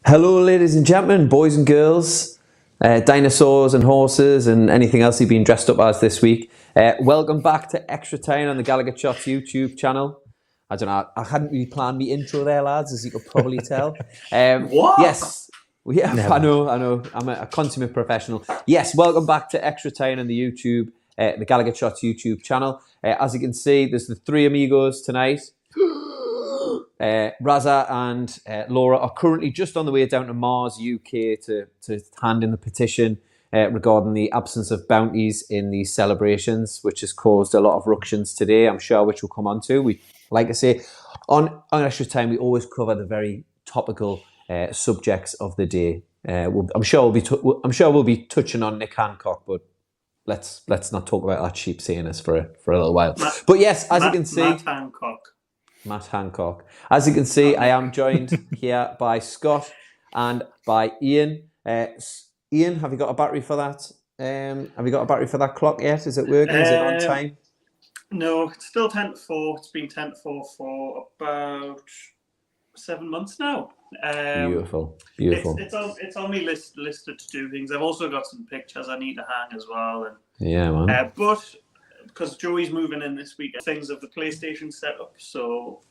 Hello, ladies and gentlemen, boys and girls, dinosaurs and horses, and anything else you've been dressed up as this week. Welcome back to Extratyne on the Gallowgateshots YouTube channel. I don't know, I hadn't really planned my intro there, lads, as you could probably tell. What? Yes, yeah, I know. I'm a consummate professional. Yes, welcome back to Extratyne on the YouTube, the Gallowgateshots YouTube channel. As you can see, there's the three amigos tonight. Raza and Laura are currently just on the way down to Mars, UK, to hand in the petition regarding the absence of bounties in these celebrations, which has caused a lot of ructions today, I'm sure, which we'll come on to. We, like I say, on Extratyne, we always cover the very topical subjects of the day. I'm sure we'll be touching on Nick Hancock, but let's not talk about that sheep seeing us for a little while. But yes, as you can see, Matt Hancock. As you can see, I am joined here by Scott and by Ian. Ian, have you got a battery for that? Have you got a battery for that clock yet? Is it working? Is it on time? No, it's still 10 to 4. It's been 10 to 4 for about 7 months now. Beautiful. It's on my listed to do things. I've also got some pictures I need to hang as well. And, yeah, man. But because Joey's moving in this week, things of the PlayStation setup, so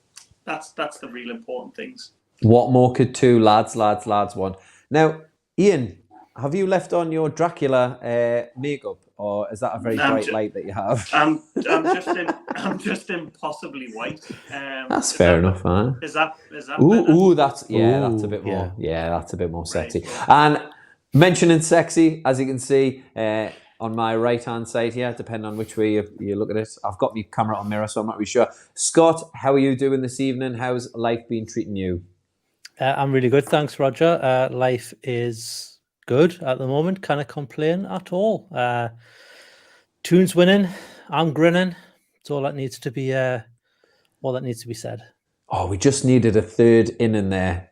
that's the real important things. What more could two lads want? Now, Ian, have you left on your Dracula makeup, or is that a very bright light that you have? I'm just impossibly white. That's fair enough, man. Is that ooh, that's a bit more. Yeah, that's a bit more sexy. Right. And mentioning sexy, as you can see. On my right-hand side here, depending on which way you look at it. I've got my camera on mirror, so I'm not really sure. Scott, how are you doing this evening? How's life been treating you? I'm really good, thanks, Roger. Life is good at the moment. Can't complain at all. Toon's winning. I'm grinning. It's all that needs to be said. Oh, we just needed a third in there.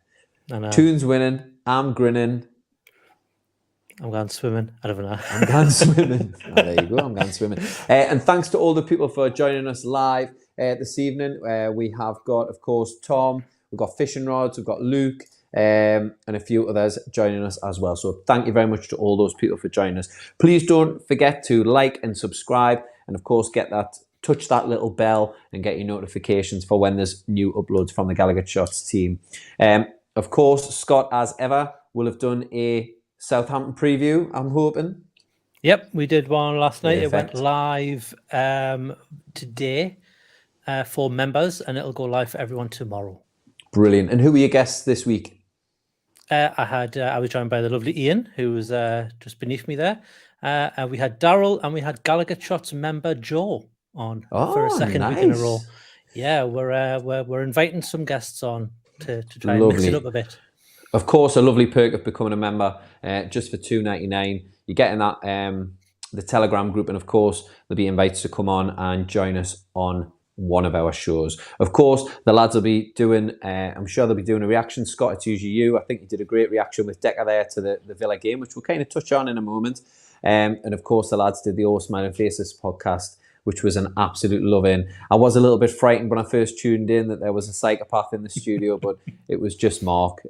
Toon's winning. I'm grinning. I'm going swimming. I don't know. I'm going swimming. Oh, there you go. I'm going swimming. And thanks to all the people for joining us live this evening. We have got, of course, Tom. We've got Fishing Rods. We've got Luke and a few others joining us as well. So thank you very much to all those people for joining us. Please don't forget to like and subscribe. And, of course, touch that little bell and get your notifications for when there's new uploads from the Gallowgateshots team. Of course, Scott, as ever, will have done a Southampton preview, I'm hoping. Yep, we did one last night. Perfect. It went live today for members, and it'll go live for everyone tomorrow. Brilliant. And who were your guests this week? I was joined by the lovely Ian, who was just beneath me there. We had Daryl, and we had Gallowgateshots member Joe on for a second week in a row. Yeah, we're inviting some guests on to try and mix it up a bit. Of course, a lovely perk of becoming a member just for $2.99. You're getting that the Telegram group, and of course, they'll be invited to come on and join us on one of our shows. Of course, the lads will be doing, I'm sure they'll be doing a reaction. Scott, it's usually you. I think you did a great reaction with Decker there to the Villa game, which we'll kind of touch on in a moment. And of course, the lads did the All Smiling Faces podcast, which was an absolute love-in. I was a little bit frightened when I first tuned in that there was a psychopath in the studio, but it was just Mark,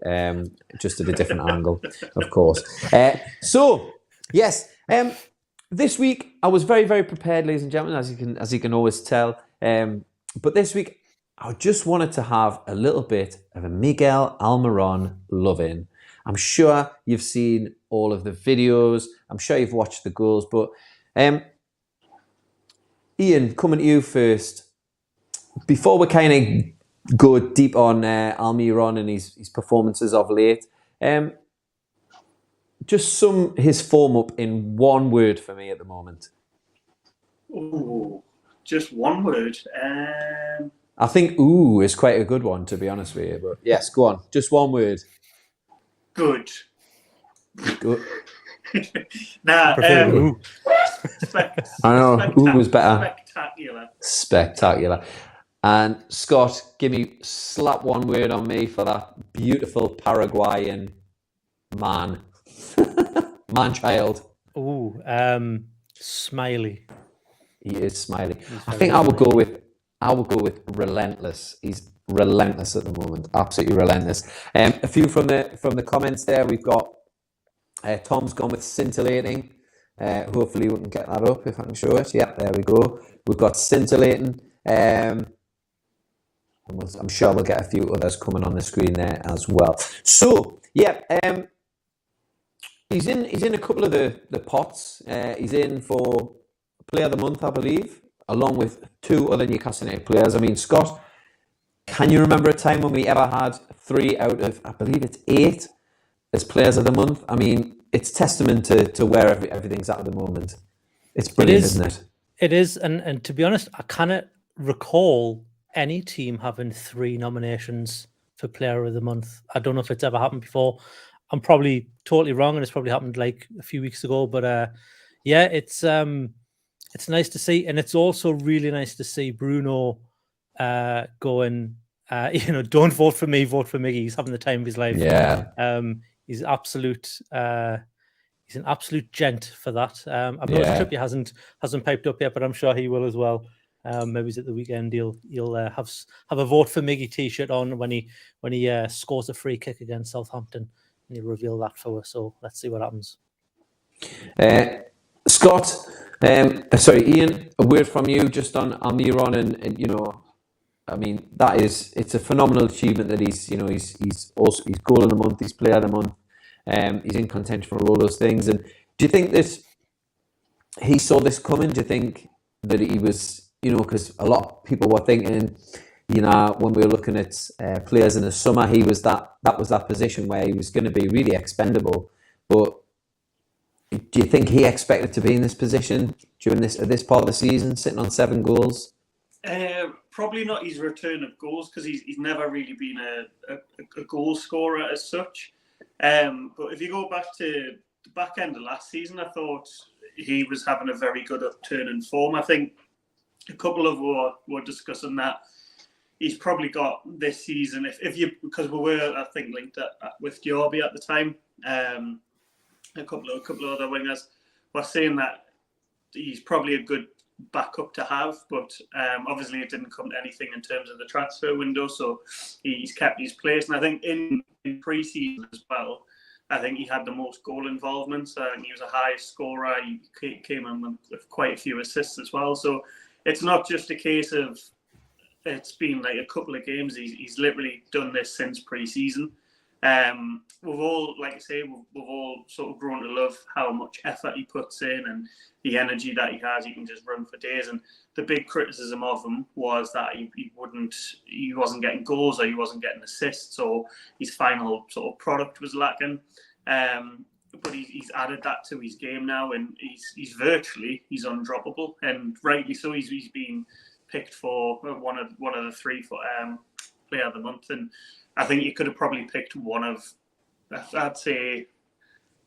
just at a different angle, of course. So, yes, this week I was very, very prepared, ladies and gentlemen, as you can always tell. But this week I just wanted to have a little bit of a Miguel Almiron love-in. I'm sure you've seen all of the videos. I'm sure you've watched the goals, but Ian, coming to you first. Before we kind of go deep on Almiron and his performances of late, just sum his form up in one word for me at the moment. Ooh, just one word. I think "ooh" is quite a good one, to be honest with you. But yes, go on. Just one word. Good. Good. Nah. I know. Ooh was better. Spectacular. And Scott, slap one word on me for that beautiful Paraguayan man child. Ooh, smiley. He is smiley. I think I would go with I would go with relentless. He's relentless at the moment, absolutely relentless. A few from the comments there. We've got Tom's gone with scintillating. Hopefully we can get that up if I can show it. Yeah, there we go. We've got scintillating. I'm sure we'll get a few others coming on the screen there as well. So yeah, he's in a couple of the pots. He's in for Player of the Month, I believe, along with two other Newcastle United players. I mean, Scott, can you remember a time when we ever had 3 out of, I believe it's 8 as Players of the Month? I mean, it's testament to where everything's at the moment. It's brilliant, isn't it? It is, and to be honest, I cannot recall any team having 3 nominations for Player of the Month. I don't know if it's ever happened before. I'm probably totally wrong, and it's probably happened like a few weeks ago. But yeah, it's nice to see, and it's also really nice to see Bruno going. Don't vote for me, vote for Miggy. He's having the time of his life. Yeah. He's absolute. He's an absolute gent for that. I've noticed Trippier hasn't piped up yet, but I'm sure he will as well. Maybe at the weekend he'll have a vote for Miggy t-shirt on when he scores a free kick against Southampton, and he'll reveal that for us. So let's see what happens. Scott, sorry, Ian, a word from you just on Almiron, and I mean it's a phenomenal achievement that he's goal of the month, he's player of the month. He's in contention for all those things. And do you think that he saw this coming? Do you think that he was, because a lot of people were thinking, when we were looking at players in the summer, he was that was that position where he was going to be really expendable. But do you think he expected to be in this position during this part of the season, sitting on 7 goals? Probably not his return of goals, because he's never really been a goal scorer as such. But if you go back to the back end of last season, I thought he was having a very good upturn in form. I think a couple of were discussing that he's probably got this season, because we were, I think, linked with Diaby at the time. A couple of other wingers were saying that he's probably a good backup to have, but obviously it didn't come to anything in terms of the transfer window, so he's kept his place. And I think in pre-season as well, I think he had the most goal involvements, and he was a high scorer. He came in with quite a few assists as well, so it's not just a case of it's been like a couple of games. He's literally done this since pre-season. We've all, like I say, we've all sort of grown to love how much effort he puts in and the energy that he has. He can just run for days. And the big criticism of him was that he wasn't getting goals, or he wasn't getting assists, or his final sort of product was lacking. But he's added that to his game now, and he's virtually undroppable, and rightly so. He's been picked for one of the 3 for Player of the Month, and I think you could have probably picked one of, I'd say,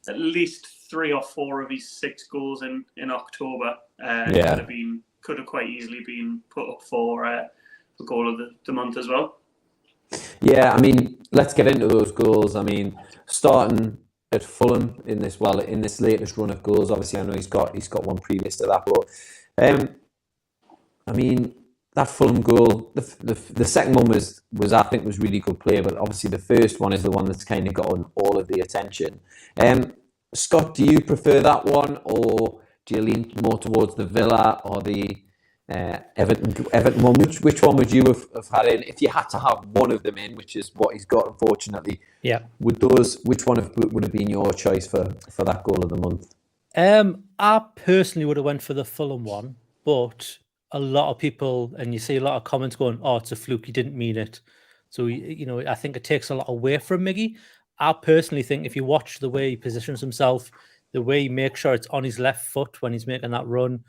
at least 3 or 4 of his 6 goals in October. Could have quite easily been put up for the goal of the month as well. Yeah, I mean, let's get into those goals. I mean, starting at Fulham in this latest run of goals. Obviously, I know he's got one previous to that, but I mean, that Fulham goal, the second one was I think was really good play, but obviously the first one is the one that's kind of gotten all of the attention. Scott, do you prefer that one, or do you lean more towards the Villa or the Everton one? Which one would you have had in if you had to have one of them in, which is what he's got, unfortunately? Yeah. Which one would have been your choice for that goal of the month? I personally would have went for the Fulham one, but a lot of people, and you see a lot of comments going, "Oh, it's a fluke. He didn't mean it." So I think it takes a lot away from Miggy. I personally think if you watch the way he positions himself, the way he makes sure it's on his left foot when he's making that run,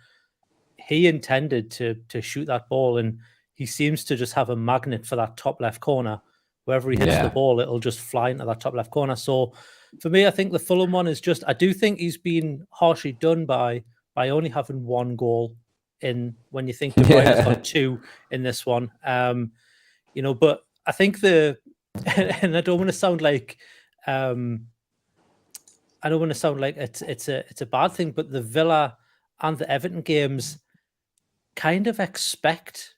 he intended to shoot that ball, and he seems to just have a magnet for that top left corner. Wherever he hits the ball, it'll just fly into that top left corner. So for me, I think the Fulham one is just, I do think he's been harshly done by only having 1 goal in, when you think De Bruyne has got 2 in this one. But I think and I don't want to sound like it's a bad thing, but the Villa and the Everton games kind of expect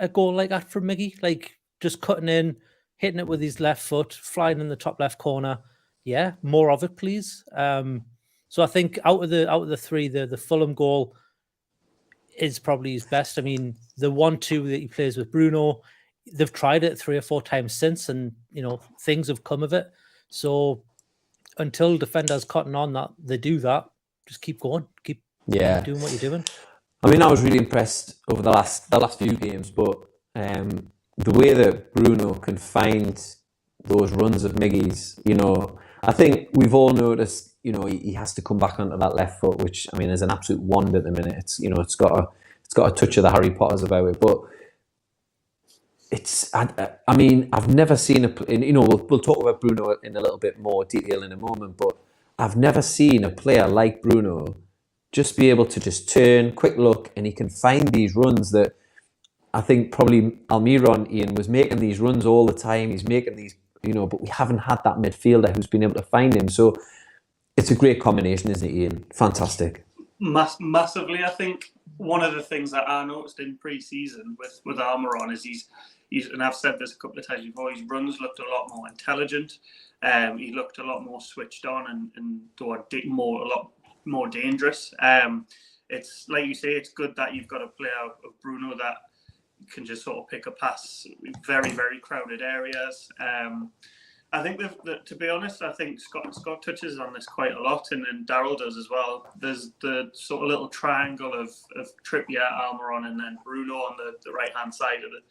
a goal like that from M.I.G, like just cutting in, hitting it with his left foot, flying in the top left corner. Yeah, more of it, please. So I think out of the three, the Fulham goal is probably his best. I mean, the 1-2 that he plays with Bruno, they've tried it 3 or 4 times since, and things have come of it. So until defenders cotton on that they do that, just keep going, keep doing what you're doing. I mean, I was really impressed over the last few games, but the way that Bruno can find those runs of M.I.G's, I think we've all noticed, he has to come back onto that left foot, which, I mean, is an absolute wand at the minute. It's, it's got a touch of the Harry Potters about it, but I mean, I've never seen we'll talk about Bruno in a little bit more detail in a moment, but I've never seen a player like Bruno just be able to just turn, quick look, and he can find these runs that I think probably Almiron, Ian, was making these runs all the time. He's making these, but we haven't had that midfielder who's been able to find him. So it's a great combination, isn't it, Ian? Fantastic. Massively. I think one of the things that I noticed in pre-season with Almiron is he's, and I've said this a couple of times before, his runs looked a lot more intelligent. He looked a lot more switched on and a lot more dangerous. It's like you say, it's good that you've got a player of Bruno that can just sort of pick a pass in very, very crowded areas. I think to be honest, I think Scott touches on this quite a lot, and Daryl does as well. There's the sort of little triangle of Trippier, Almiron, and then Bruno on the right hand side of it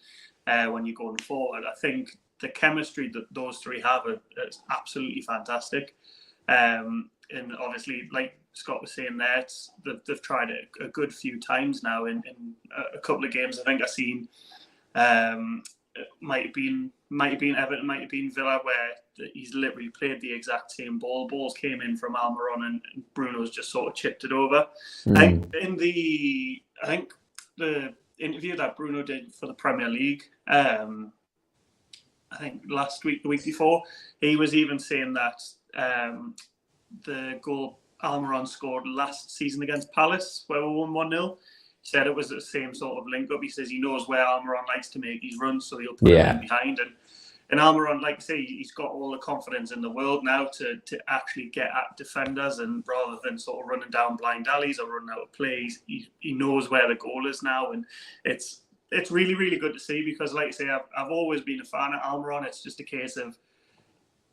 when you're going forward. I think the chemistry that those three have is absolutely fantastic. And obviously, like Scott was saying there, they've tried it a good few times now in a couple of games. I think I've seen might have been Everton, might have been Villa, where he's literally played the exact same ball. Balls came in from Almiron and Bruno's just sort of chipped it over. I think the interview that Bruno did for the Premier League, I think last week, the week before, he was even saying that the goal Almiron scored last season against Palace, where we won 1-0, he said it was the same sort of link-up. He says he knows where Almiron likes to make his runs, so he'll put him in behind. And Almiron, like I say, he's got all the confidence in the world now to actually get at defenders, and rather than sort of running down blind alleys or running out of plays, he knows where the goal is now. And it's really, really good to see, because like I say, I've always been a fan of Almiron. It's just a case of,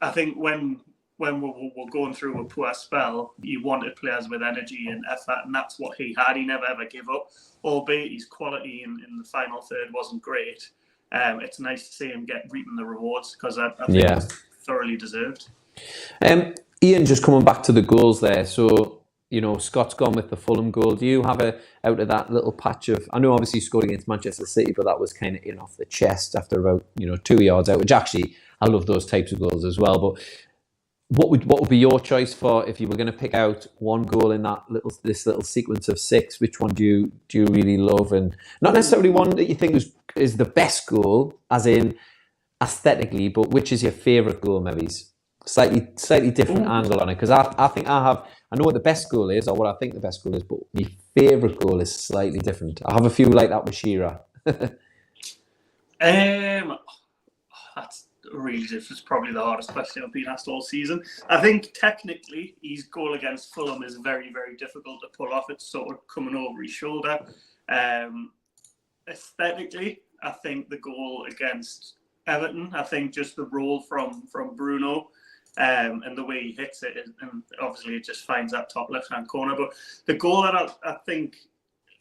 I think when we're going through a poor spell, you wanted players with energy and effort, and that's what he had. He never ever gave up, albeit his quality in the final third wasn't great. It's nice to see him reaping the rewards, because I think it's thoroughly deserved. Ian, just coming back to the goals there. So, Scott's gone with the Fulham goal. Do you have out of that little patch of, I know obviously he scored against Manchester City, but that was kind of in off the chest after about 2 yards out, which actually I love those types of goals as well. But what would be your choice for, if you were going to pick out one goal in this little sequence of 6? Which one do you really love, and not necessarily one that you think is the best goal, as in aesthetically, but which is your favourite goal? Maybe slightly different angle on it, because I know what the best goal is, or what I think the best goal is, but my favourite goal is slightly different. I have a few like that with Shearer. That's really difficult. It's probably the hardest question I've been asked all season. I think technically his goal against Fulham is very, very difficult to pull off. It's sort of coming over his shoulder. Aesthetically, I think the goal against Everton, I think just the roll from Bruno and the way he hits it, and obviously it just finds that top left-hand corner. But the goal that I think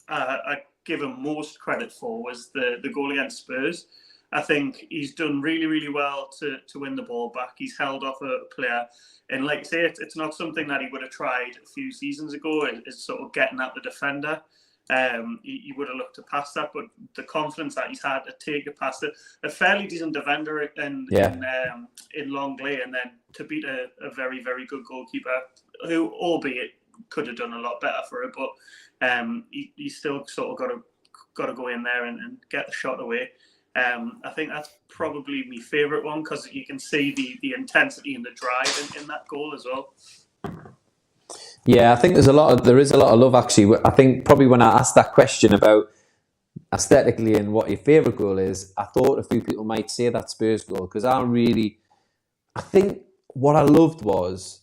I give him most credit for was the goal against Spurs. I think he's done really, really well to win the ball back. He's held off a player. And like I say, it's not something that he would have tried a few seasons ago. It's sort of getting at the defender. He would have looked to pass that, but the confidence that he's had to take it past a fairly decent defender in Longley, and then to beat a very, very good goalkeeper, who, albeit, could have done a lot better for it, but he still sort of got to go in there and get the shot away. I think that's probably my favourite one, because you can see the intensity and the drive in that goal as well. Yeah, I think there is a lot of love, actually. I think probably when I asked that question about aesthetically and what your favourite goal is, I thought a few people might say that Spurs goal, because I think what I loved was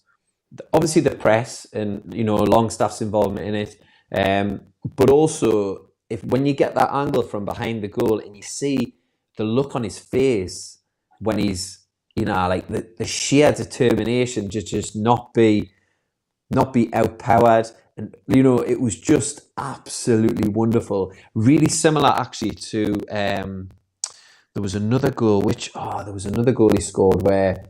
obviously the press and, you know, Longstaff's involvement in it, but also when you get that angle from behind the goal and you see the look on his face when he's, you know, like the sheer determination to just not be outpowered. And, you know, it was just absolutely wonderful. Really similar, actually, to there was another goal he scored where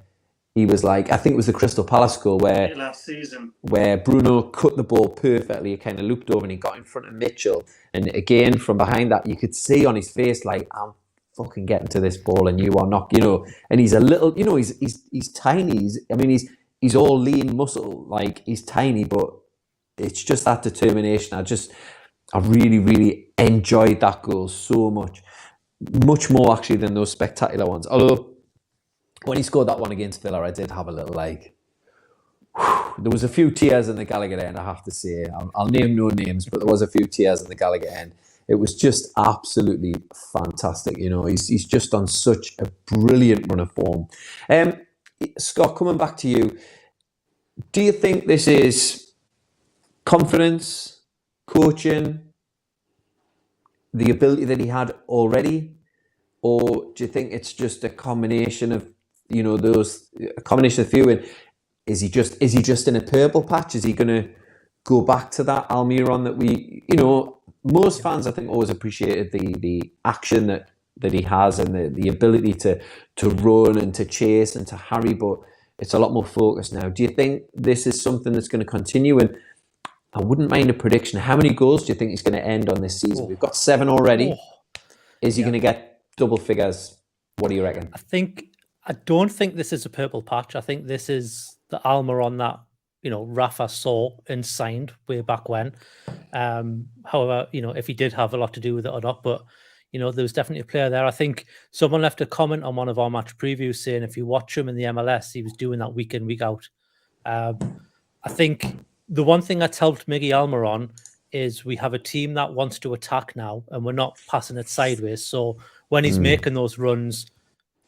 he was like, I think it was the Crystal Palace goal last season, where Bruno cut the ball perfectly. He kind of looped over and he got in front of Mitchell. And again, from behind that, you could see on his face, like, I'm fucking getting to this ball and you are not, you know. And he's a little, you know, he's tiny. He's all lean muscle, like he's tiny, but it's just that determination. I really, really enjoyed that goal so much. Much more actually than those spectacular ones. Although when he scored that one against Villa, I did have a little there was a few tears in the Gallowgate end, I have to say. I'll name no names, but there was a few tears in the Gallowgate end. It was just absolutely fantastic. You know, he's just on such a brilliant run of form. Scott, coming back to you, do you think this is confidence, coaching, the ability that he had already, or do you think it's just a combination of, you know, a combination of few? And is he just in a purple patch? Is he going to go back to that Almiron that we, you know, most fans I think always appreciated the action that he has and the ability to run and to chase and to harry, but it's a lot more focused now. Do you think this is something that's going to continue? And I wouldn't mind a prediction. How many goals do you think he's going to end on this season? We've got 7 already. Is he going to get double figures? What do you reckon? I don't think this is a purple patch. I think this is the Almiron that, you know, Rafa saw and signed way back when. However, you know, if he did have a lot to do with it or not, but, you know, there was definitely a player there. I think someone left a comment on one of our match previews saying if you watch him in the MLS, he was doing that week in, week out. I think the one thing that's helped Miggy Almiron is we have a team that wants to attack now and we're not passing it sideways. So when he's making those runs,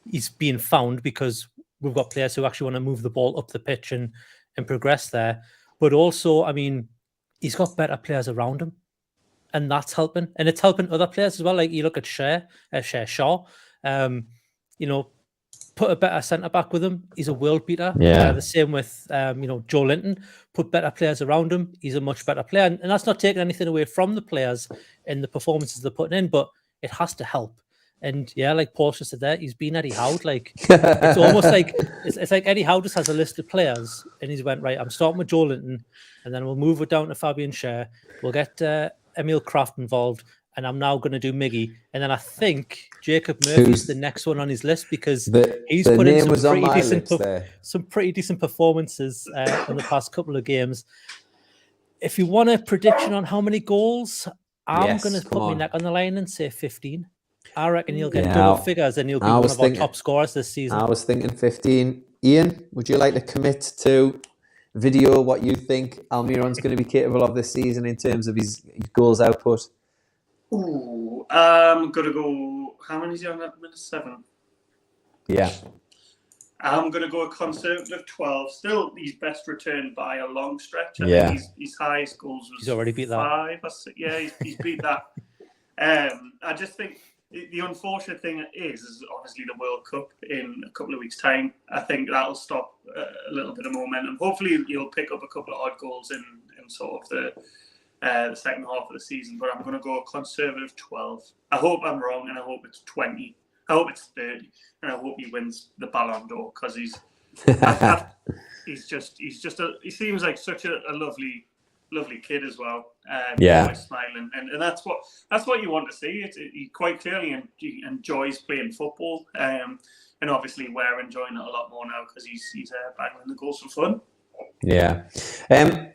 he's being found because we've got players who actually want to move the ball up the pitch and progress there. But also, I mean, he's got better players around him and that's helping. And it's helping other players as well. Like you look at Shaw, you know, put a better centre-back with him, he's a world beater. Yeah. The same with, you know, Joe Linton. Put better players around him, he's a much better player. And that's not taking anything away from the players and the performances they're putting in, but it has to help. And yeah, like Paul just said there, he's been Eddie Howe. Like it's almost like it's like Eddie Howe just has a list of players, and he's went right. I'm starting with Joe Linton, and then we'll move it down to Fabian Schär. We'll get Emil Kraft involved, and I'm now going to do Miggy. And then I think Jacob Murphy's the next one on his list because he's put in some pretty decent performances in the past couple of games. If you want a prediction on how many goals, I'm going to put my neck on the line and say 15. I reckon he'll get double figures and he'll be one of our top scorers this season. I was thinking 15. Ian, would you like to commit to video what you think Almiron's going to be capable of this season in terms of his goals output? Ooh, I'm going to go... How many is he on at minute 7? Yeah. I'm going to go a conservative 12. Still his best return by a long stretch. I think his highest goals was... He's already beat that. 5 or 6. Yeah, he's beat that. I just think... The unfortunate thing is obviously the World Cup in a couple of weeks' time. I think that'll stop a little bit of momentum. Hopefully, you'll pick up a couple of odd goals in sort of the second half of the season. But I'm going to go a conservative 12. I hope I'm wrong, and I hope it's 20. I hope it's 30, and I hope he wins the Ballon d'Or because he seems like such a lovely kid as well. Always smiling, and that's what you want to see. He quite clearly enjoys playing football, and obviously we're enjoying it a lot more now because he's banging the goals for fun. Yeah.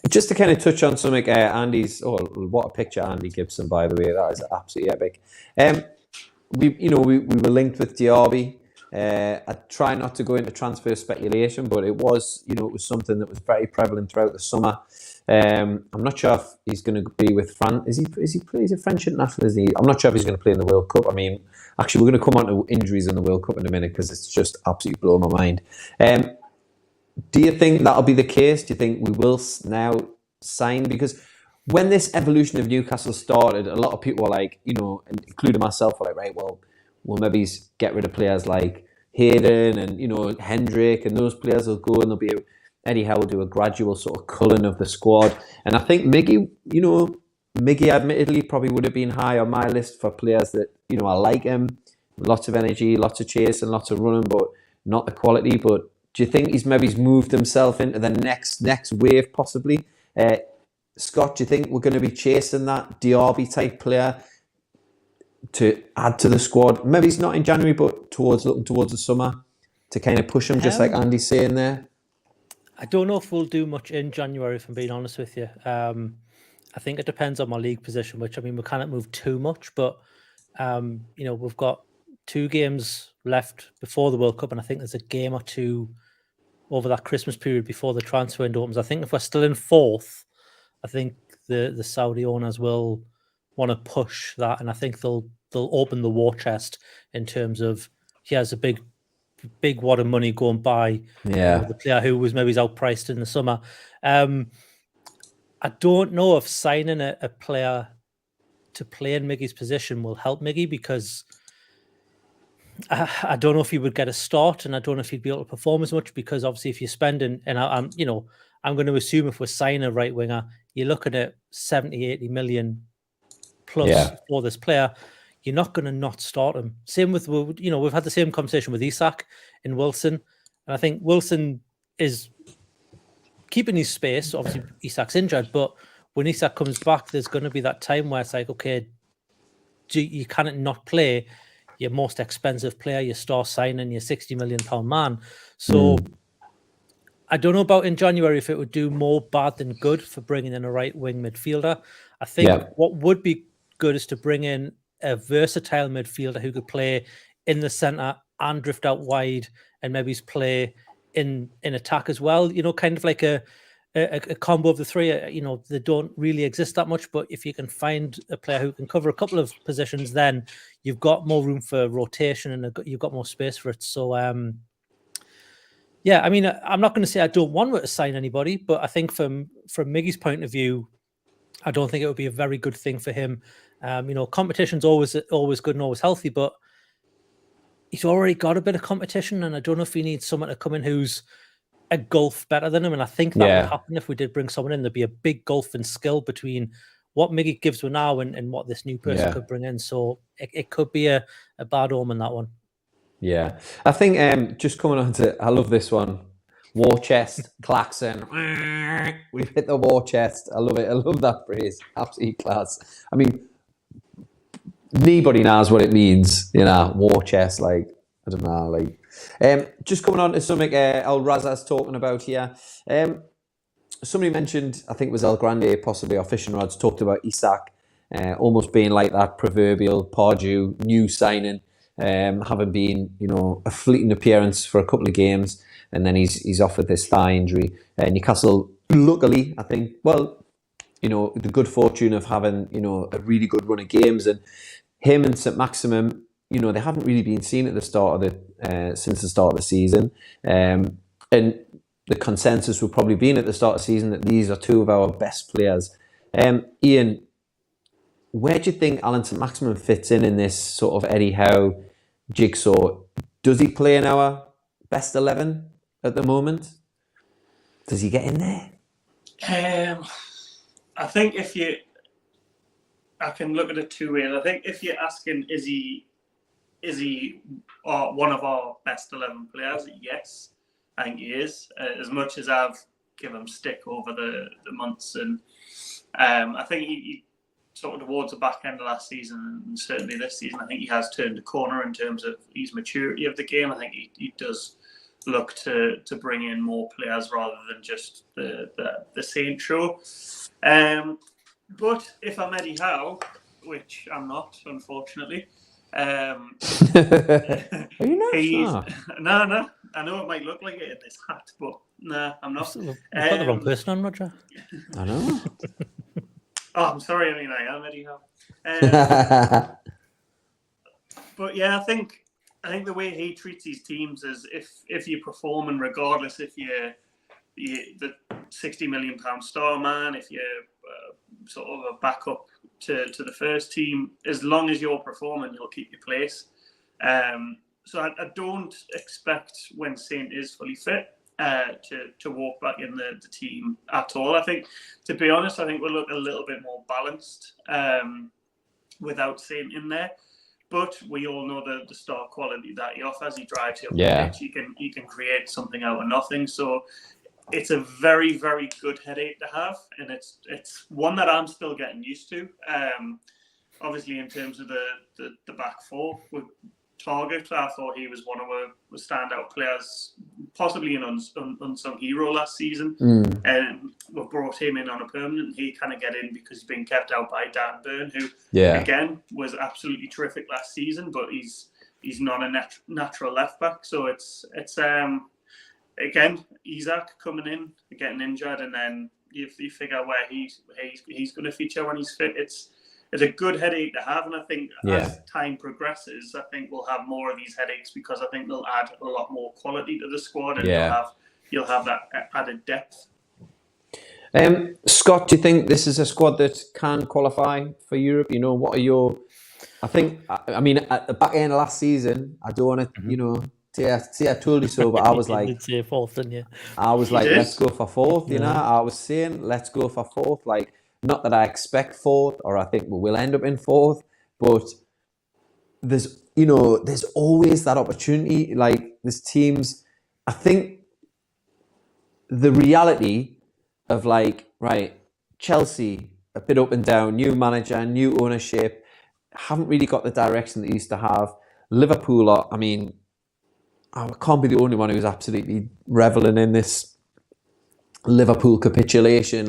Just to kind of touch on something, Andy's. Oh, what a picture, Andy Gibson! By the way, that is absolutely epic. We were linked with Diaby. I try not to go into transfer speculation, but it was, it was something that was very prevalent throughout the summer. I'm not sure if he's going to be with France. He's a French international, isn't he? I'm not sure if he's going to play in the World Cup. I mean, actually, we're going to come on to injuries in the World Cup in a minute because it's just absolutely blowing my mind. Do you think that'll be the case? Do you think we will now sign? Because when this evolution of Newcastle started, a lot of people were like, including myself, were like, right, well, we'll maybe get rid of players like Hayden and, Hendrick, and those players will go and there'll be Eddie Howe will do a gradual sort of culling of the squad. And I think Miggy, Miggy admittedly probably would have been high on my list for players that, I like him. Lots of energy, lots of chase and lots of running, but not the quality. But do you think he's moved himself into the next wave possibly? Scott, do you think we're going to be chasing that Diaby type player to add to the squad? Maybe it's not in January, but looking towards the summer to kind of push him, just like Andy's saying there. I don't know if we'll do much in January, if I'm being honest with you. I think it depends on my league position, which, I mean, we can't move too much, but, we've got 2 games left before the World Cup, and I think there's a game or 2 over that Christmas period before the transfer window opens. I think if we're still in 4th, I think the Saudi owners will want to push that, and I think they'll open the war chest in terms of he has a big wad of money go and buy the player who was maybe outpriced in the summer. I don't know if signing a player to play in Miggy's position will help Miggy, because I don't know if he would get a start, and I don't know if he'd be able to perform as much, because obviously if you're spending, and I'm going to assume if we're signing a right winger, you're looking at 70, 80 million plus for this player. You're not going to not start him. Same with, we've had the same conversation with Isak and Wilson. And I think Wilson is keeping his space. Obviously, Isak's injured, but when Isak comes back, there's going to be that time where it's like, okay, you cannot not play your most expensive player, your star signing, your £60 million man. So I don't know about in January if it would do more bad than good for bringing in a right wing midfielder. I think what would be good is to bring in a versatile midfielder who could play in the centre and drift out wide, and maybe play in attack as well. Kind of like a combo of the 3. They don't really exist that much, but if you can find a player who can cover a couple of positions, then you've got more room for rotation and you've got more space for it. So, I mean, I'm not going to say I don't want to sign anybody, but I think from Miggy's point of view, I don't think it would be a very good thing for him. Competition's always good and always healthy, but he's already got a bit of competition, and I don't know if he needs someone to come in who's a gulf better than him. And I think that would happen if we did bring someone in. There'd be a big gulf in skill between what Miggy gives with now and what this new person could bring in. So it could be a bad omen, that one. Yeah, I think just coming on to, I love this one. War chest, klaxon. We've hit the war chest. I love it. I love that phrase. Absolutely class. I mean, nobody knows what it means, war chest. Like, I don't know. Like, just coming on to something El Raza's talking about here. Somebody mentioned, I think it was El Grande, possibly our fishing rods, talked about Isak almost being like that proverbial Pardew new signing, having been, a fleeting appearance for a couple of games, and then he's offered this thigh injury. Newcastle, luckily, I think, the good fortune of having, a really good run of games, and him and St. Maximin, they haven't really been seen at the start of since the start of the season. And the consensus would probably be at the start of the season that these are 2 of our best players. Ian, where do you think Alan St. Maximin fits in this sort of Eddie Howe jigsaw? Does he play in our best 11 at the moment? Does he get in there? I think I can look at it 2 ways. I think if you're asking, is he one of our best 11 players? Yes, I think he is. As much as I've given him stick over the months, and I think he sort of towards the back end of last season, and certainly this season, I think he has turned a corner in terms of his maturity of the game. I think he does look to bring in more players rather than just the Saint show. But if I'm Eddie Howe, which I'm not, unfortunately, Are you not? No. I know it might look like it in this hat, but no, I'm not. We've got the wrong person on, Roger. I know. Oh, I'm sorry. I mean, I am anyhow. But yeah, I think the way he treats his teams is if you perform, and regardless if you're the £60 million star man, if you're sort of a backup to the first team, as long as you're performing, you'll keep your place. So I don't expect when Saint is fully fit to walk back in the team at all. I think, to be honest, I think we'll look a little bit more balanced without Saint in there. But we all know the star quality that he offers. He drives you up the pitch. He can create something out of nothing. So it's a very, very good headache to have, and it's one that I'm still getting used to. Obviously, in terms of the back four with Target, I thought he was one of our standout players, possibly an unsung hero last season. And we brought him in on a permanent. He kind of get in because he's been kept out by Dan Burn, who again was absolutely terrific last season, but he's not a natural left back. So it's again, Isaac coming in, getting injured, and then you figure where he's going to feature when he's fit. It's a good headache to have, and I think as time progresses, I think we'll have more of these headaches because I think they'll add a lot more quality to the squad, and you'll have that added depth. Scott, do you think this is a squad that can qualify for Europe? You know, what are your? I mean, at the back end of last season, I don't want to, see, I told you so, but I was like, you did say fourth, didn't you? I was like, let's go for fourth. You know, I was saying, let's go for fourth. Like, not that I expect fourth, or I think we will end up in fourth, but there's always that opportunity. Like, there's teams. I think the reality of Chelsea, a bit up and down, new manager, new ownership, haven't really got the direction they used to have. Liverpool I can't be the only one who's absolutely reveling in this Liverpool capitulation.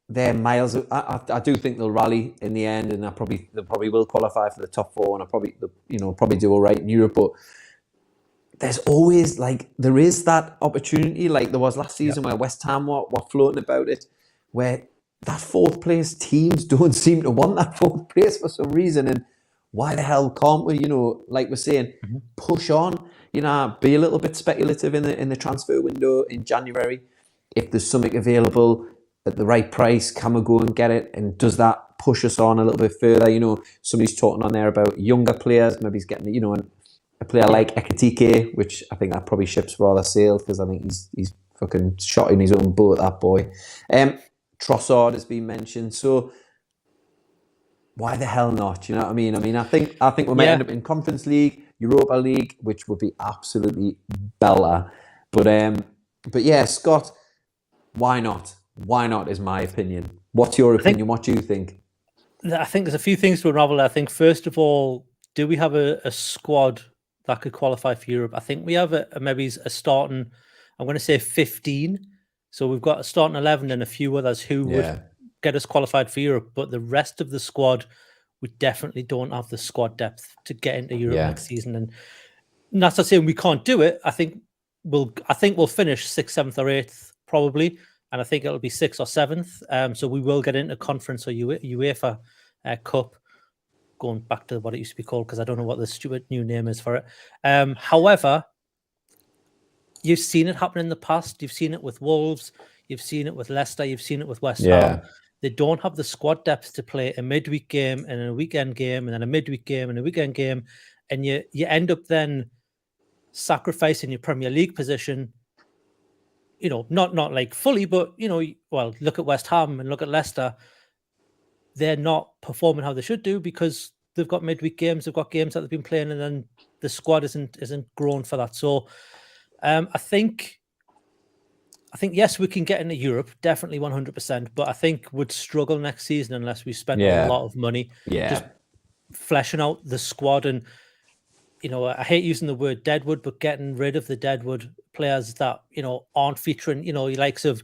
They're miles. I do think they'll rally in the end, and they probably will qualify for the top four, and probably do all right in Europe. But there's always there is that opportunity, like there was last season where West Ham were floating about it, where that fourth place teams don't seem to want that fourth place for some reason. And why the hell can't we, like we're saying, push on, be a little bit speculative in the transfer window in January. If there's something available at the right price, can we go and get it? And does that push us on a little bit further? Somebody's talking on there about younger players. Maybe he's getting, a player like Ekitike, which I think that probably ships rather sailed because I think he's fucking shot in his own boat, that boy. Trossard has been mentioned. So why the hell not? You know what I mean? I think we might end up in Conference League, Europa League, which would be absolutely bella. But yeah, Scott, why not? Why not is my opinion. What's your opinion? What do you think? I think there's a few things to unravel. I think, first of all, do we have a squad that could qualify for Europe? I think we have maybe a starting, I'm going to say 15. So we've got a starting 11 and a few others who would get us qualified for Europe. But the rest of the squad, we definitely don't have the squad depth to get into Europe next season. And that's not saying we can't do it. I think we'll finish 6th, 7th, or 8th probably. And I think it'll be 6th or 7th. So we will get into Conference or UEFA Cup, going back to what it used to be called, because I don't know what the stupid new name is for it. However, you've seen it happen in the past. You've seen it with Wolves. You've seen it with Leicester. You've seen it with West Ham. They don't have the squad depth to play a midweek game and a weekend game and then a midweek game and a weekend game. And you end up then sacrificing your Premier League position, not like fully, but, look at West Ham and look at Leicester. They're not performing how they should do because they've got midweek games. They've got games that they've been playing, and then the squad isn't grown for that. So I think yes, we can get into Europe, definitely 100%. But I think we'd struggle next season unless we spent a lot of money just fleshing out the squad. And I hate using the word deadwood, but getting rid of the deadwood players that aren't featuring. The likes of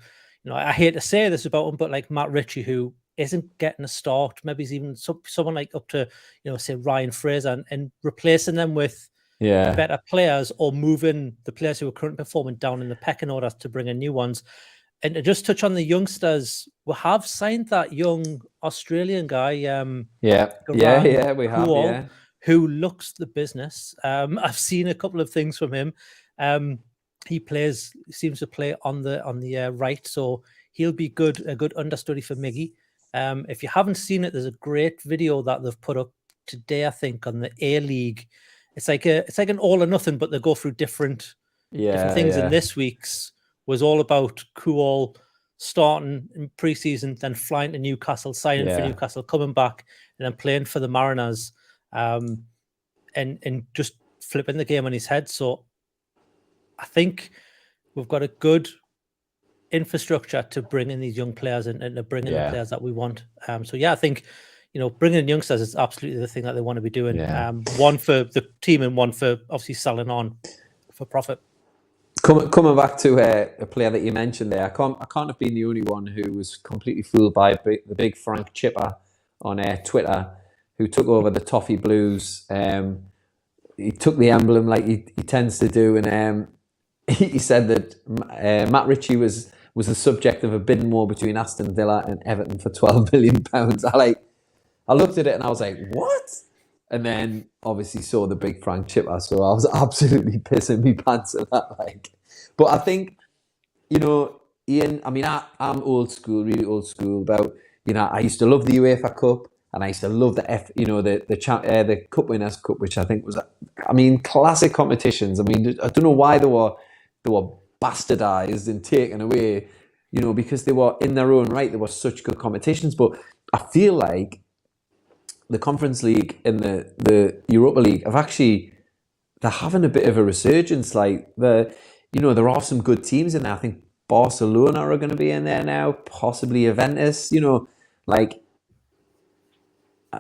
I hate to say this about them, but like Matt Ritchie, who isn't getting a start. Maybe he's even someone like up to, say Ryan Fraser, and replacing them with better players, or moving the players who are currently performing down in the pecking order to bring in new ones. And to just touch on the youngsters, we have signed that young Australian guy, we have, who looks the business. I've seen a couple of things from him. He seems to play on the right, so he'll be a good understudy for Miggy. If you haven't seen it, there's a great video that they've put up today, I think, on the A League. It's like an all or nothing, but they go through different things. And this week's was all about Kuol starting in pre-season, then flying to Newcastle, signing for Newcastle, coming back, and then playing for the Mariners, and just flipping the game on his head. So I think we've got a good infrastructure to bring in these young players and to bring in the players that we want. So I think bringing in youngsters is absolutely the thing that they want to be doing. One for the team and one for obviously selling on for profit. Coming back to a player that you mentioned there, I can't have been the only one who was completely fooled by the big Frank Chipper on Twitter, who took over the Toffee Blues. He took the emblem like he tends to do, and he said that Matt Ritchie was the subject of a bidding war between Aston Villa and Everton for £12 million. I looked at it and I was like, what? And then obviously saw the big Frank Chipper, so I was absolutely pissing me pants at that. But I think, Ian, I mean, I'm old school, really old school about, I used to love the UEFA Cup, and I used to love the the Cup Winners' Cup, which I think was, classic competitions. I don't know why they were bastardized and taken away, because they were in their own right. They were such good competitions, but I feel like the Conference League and the Europa League they're having a bit of a resurgence. Like there are some good teams in there. I think Barcelona are going to be in there now, possibly Juventus.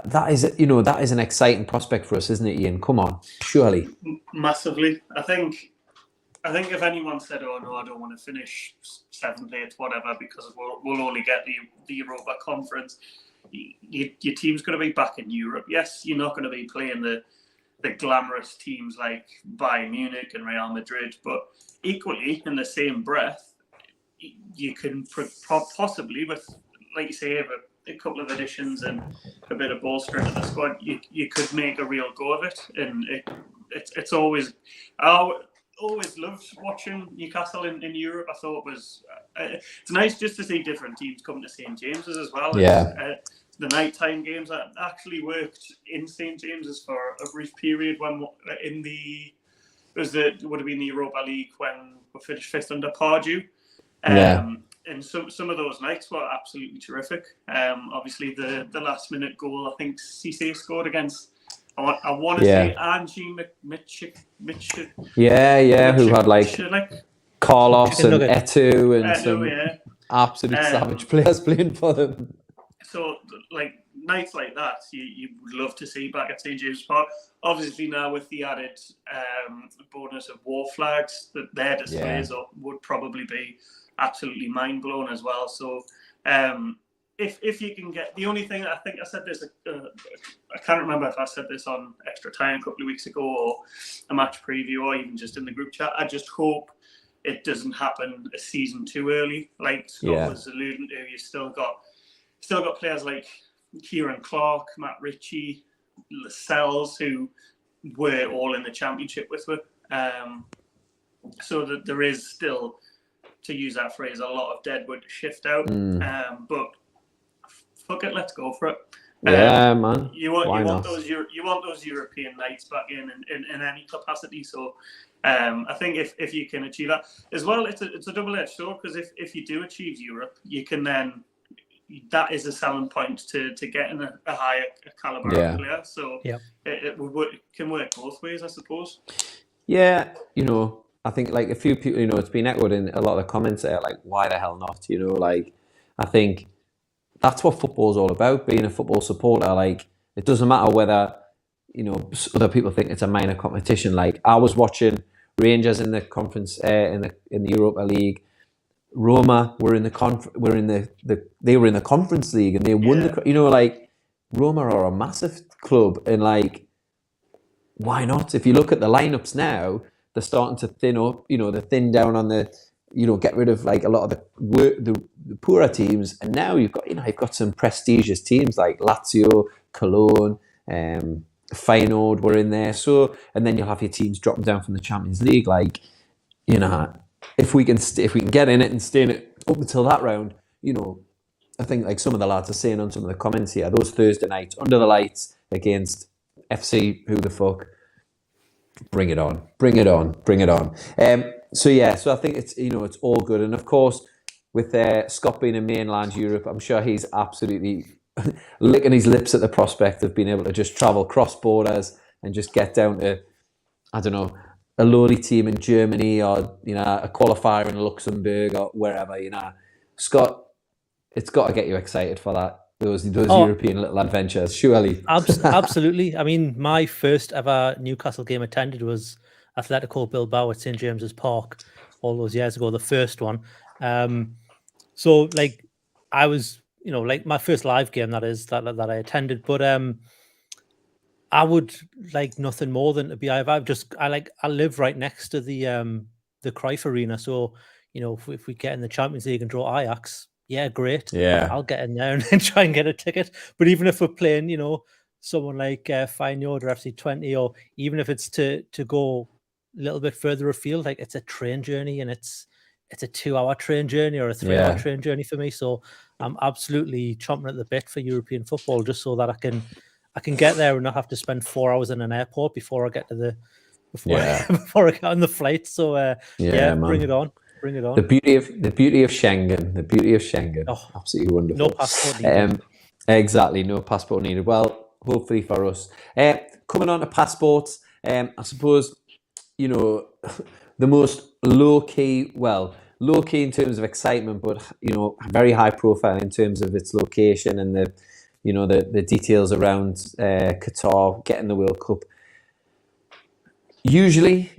That is an exciting prospect for us, isn't it, Ian? Come on, surely. Massively. I think if anyone said, "Oh no, I don't want to finish 7th, 8th, whatever," because we'll only get the Europa Conference. Your team's going to be back in Europe. Yes, you're not going to be playing the glamorous teams like Bayern Munich and Real Madrid, but equally, in the same breath, you can possibly, with, like you say, a couple of additions and a bit of bolstering of the squad, you could make a real go of it. And it's always... I always loved watching Newcastle in Europe. I thought it's nice just to see different teams come to St. James's as well. The nighttime games, I actually worked in St. James's for a brief period when would have been the Europa League when we finished 5th under Pardew. And some of those nights were absolutely terrific. Obviously, the last minute goal, I think Cisse scored against, I want to say Angie Mitchell. Who had Carlos and Etu and some absolute savage players playing for them. So, nights like that, you would love to see back at St. James's Park. Obviously, now with the added bonus of war flags, that their displays would probably be absolutely mind-blown as well. So, if you can get... The only thing, I think I said this, I can't remember if I said this on Extratyne a couple of weeks ago, or a match preview, or even just in the group chat. I just hope it doesn't happen a season too early. Like Scott was alluding to, you still got players like Kieran Clark, Matt Ritchie, Lascelles, who were all in the championship with me. So that there is still, to use that phrase, a lot of deadwood to shift out. But fuck it, let's go for it. Man. You want those European nights back in any capacity. So I think if you can achieve that as well, it's a double-edged sword, because if you do achieve Europe, you can then... That is a selling point to getting a higher caliber player. So it can work both ways, I suppose. Yeah, I think a few people, it's been echoed in a lot of the comments there, why the hell not? I think that's what football's all about, being a football supporter. It doesn't matter whether, other people think it's a minor competition. I was watching Rangers in the conference, in the Europa League. Roma were in the they were in the Conference League and they won the Roma are a massive club and why not? If you look at the lineups now, they're starting to thin up. They're thin down on the get rid of a lot of the poorer teams, and now you've got some prestigious teams like Lazio, Cologne, Feyenoord were in there. So, and then you'll have your teams dropping down from the Champions League. If we can get in it and stay in it up until that round, I think some of the lads are saying on some of the comments here, those Thursday nights under the lights against FC, who the fuck, bring it on. So I think it's all good, and of course with Scott being in mainland Europe, I'm sure he's absolutely licking his lips at the prospect of being able to just travel cross borders and just get down to, I don't know, a lowly team in Germany or a qualifier in Luxembourg or wherever. Scott, it's got to get you excited for that. Those European little adventures, surely. Absolutely. I mean, my first ever Newcastle game attended was Atletico Bilbao at St James's Park all those years ago, the first one. So I was, my first live game that I attended, but I would like nothing more than to be. I live right next to the Cruyff Arena, so if we get in the Champions League and draw Ajax, yeah, great. Yeah, I'll get in there and try and get a ticket. But even if we're playing, someone like Feyenoord or FC20, or even if it's to go a little bit further afield, it's a train journey and it's a 2-hour train journey or a 3-hour train journey for me. So I'm absolutely chomping at the bit for European football, just so that I can get there and not have to spend 4 hours in an airport before I get to before I get on the flight. So man. Bring it on. The beauty of Schengen. Oh, absolutely wonderful. No passport needed. Exactly, no passport needed. Well, hopefully for us. Coming on to passports, I suppose the most low key in terms of excitement, but very high profile in terms of its location and the details around Qatar getting the World Cup. Usually,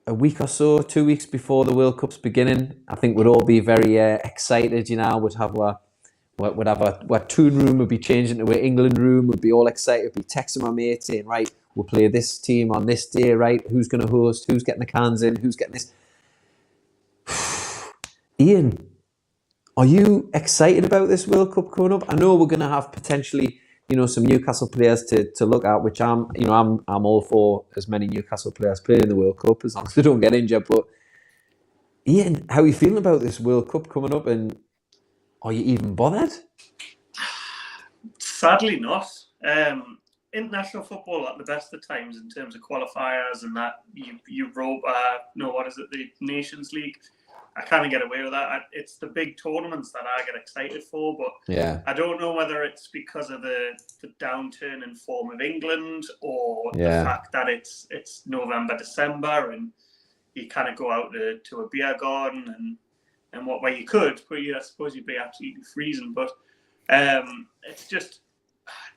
a week or so, 2 weeks before the World Cup's beginning, I think we'd all be very excited. We'd have our tune room would be changing to our England room. We'd be all excited. We'd be texting my mates saying, right, we'll play this team on this day, right? Who's going to host? Who's getting the cans in? Who's getting this? Ian, are you excited about this World Cup coming up? I know we're going to have potentially, some Newcastle players to look at, which I'm all for as many Newcastle players playing in the World Cup as long as they don't get injured. But Ian, how are you feeling about this World Cup coming up, and are you even bothered? Sadly not. International football at the best of times in terms of qualifiers and that Europa, the Nations League. I kind of get away with that. It's the big tournaments that I get excited for, but I don't know whether it's because of the downturn in form of England or the fact that it's November, December, and you kind of go out to a beer garden and where you could, but I suppose you'd be absolutely freezing. But it's just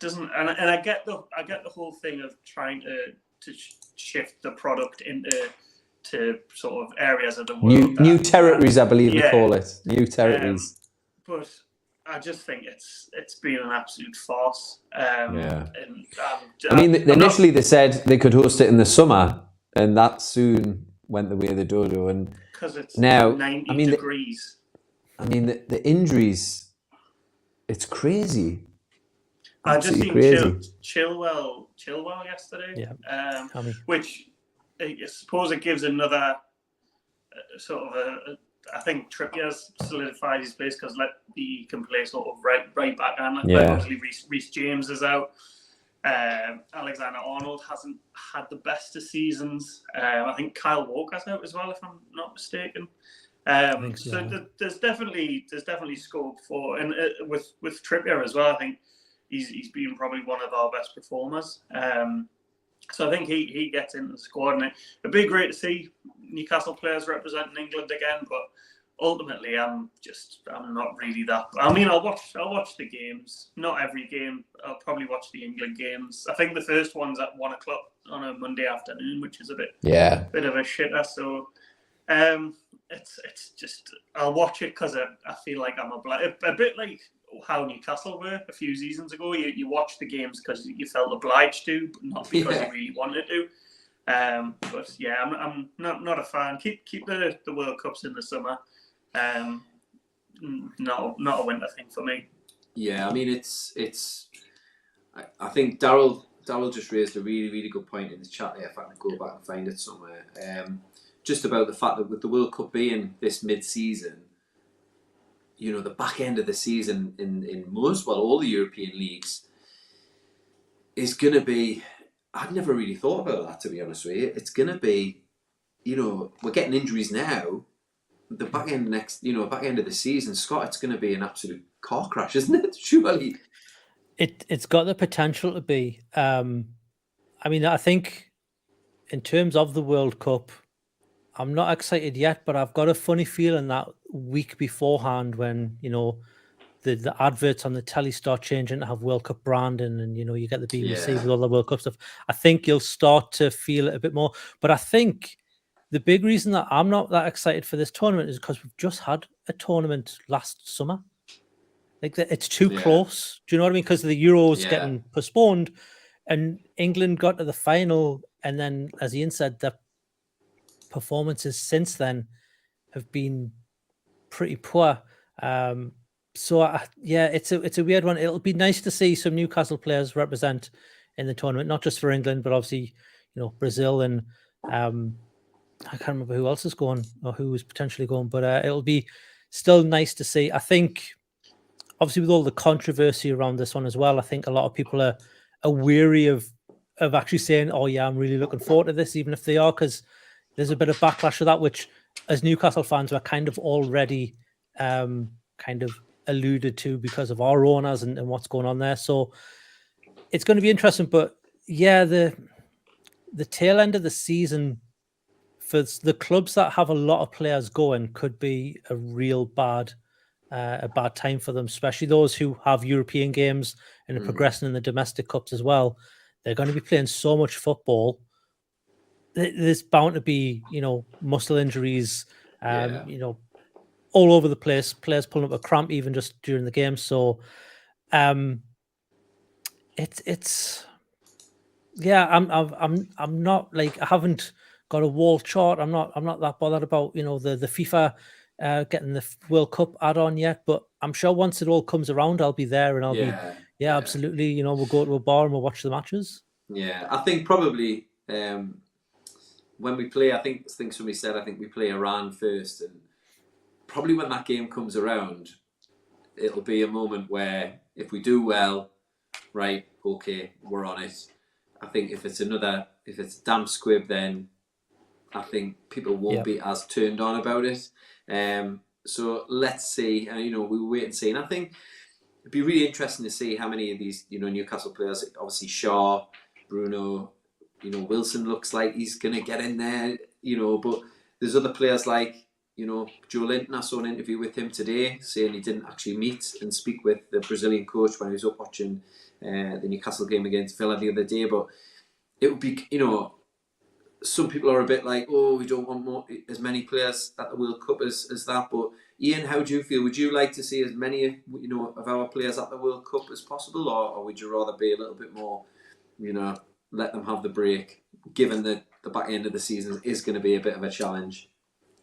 doesn't, and I get the whole thing of trying to shift the product into sort of areas of the world. New territories, I believe they call it. New territories. But I just think it's been an absolute farce. Initially they said they could host it in the summer, and that soon went the way of the dodo. And because it's now 90 degrees. The injuries, it's crazy. I just seen Chilwell yesterday. Which I suppose it gives another sort of I think Trippier's solidified his place because he can play sort of right back and obviously Reece James is out. Alexander-Arnold hasn't had the best of seasons. I think Kyle Walker's out as well, if I'm not mistaken. There's definitely scope for, and with Trippier as well. I think he's been probably one of our best performers. So I think he gets into the squad, and it'd be great to see Newcastle players representing England again. But ultimately, I'm not really that. I mean, I'll watch the games. Not every game. I'll probably watch the England games. I think the first one's at 1 o'clock on a Monday afternoon, which is a bit of a shitter. So it's just I'll watch it because I feel like I'm a bit like how Newcastle were a few seasons ago. You watch the games because you felt obliged to, but not because you really wanted to. But yeah, I'm not a fan. Keep the World Cups in the summer. Not a winter thing for me. Yeah, I mean it's. I think Daryl just raised a really, really good point in the chat there. If I can go back and find it somewhere, just about the fact that with the World Cup being this mid-season, you know, the back end of the season in all the European leagues is going to be. I'd never really thought about that, to be honest with you. It's going to be, you know, we're getting injuries now. The back end back end of the season, Scott, it's going to be an absolute car crash, isn't it? Surely. It's got the potential to be. I mean, I think in terms of the World Cup, I'm not excited yet, but I've got a funny feeling that week beforehand when, you know, the adverts on the telly start changing to have World Cup branding and, you know, you get the BBC with all the World Cup stuff. I think you'll start to feel it a bit more. But I think the big reason that I'm not that excited for this tournament is because we've just had a tournament last summer. Like it's too close. Do you know what I mean? Because the Euros getting postponed and England got to the final. And then, as Ian said, the performances since then have been pretty poor. So it's a weird one. It'll be nice to see some Newcastle players represent in the tournament, not just for England, but obviously, you know, Brazil and I can't remember who else is going or who is potentially going, but it'll be still nice to see. I think, obviously, with all the controversy around this one as well, I think a lot of people are weary of actually saying, "Oh yeah, I'm really looking forward to this," even if they are, because there's a bit of backlash of that, which as Newcastle fans we're kind of already kind of alluded to because of our owners and what's going on there. So it's going to be interesting. But yeah, the tail end of the season for the clubs that have a lot of players going could be a real bad time for them, especially those who have European games and are progressing in the domestic cups as well. They're going to be playing so much football. There's bound to be, you know, muscle injuries, you know, all over the place. Players pulling up a cramp even just during the game. So, it's yeah. I'm not like I haven't got a wall chart. I'm not that bothered about, you know, the FIFA getting the World Cup add-on yet. But I'm sure once it all comes around, I'll be there and I'll be absolutely. You know, we'll go to a bar and we'll watch the matches. Yeah, I think probably when we play, I think somebody said, I think we play Iran first, and probably when that game comes around, it'll be a moment where if we do well, right, okay, we're on it. I think if it's damn squib, then I think people won't be as turned on about it. So let's see. You know, we'll wait and see. And I think it'd be really interesting to see how many of these, you know, Newcastle players, obviously Shaw, Bruno, you know, Wilson looks like he's going to get in there, you know, but there's other players like, you know, Joe Linton. I saw an interview with him today saying he didn't actually meet and speak with the Brazilian coach when he was up watching the Newcastle game against Villa the other day. But it would be, you know, some people are a bit like, oh, we don't want as many players at the World Cup as that. But Ian, how do you feel? Would you like to see as many, you know, of our players at the World Cup as possible, or would you rather be a little bit more, you know, let them have the break, given that the back end of the season is going to be a bit of a challenge?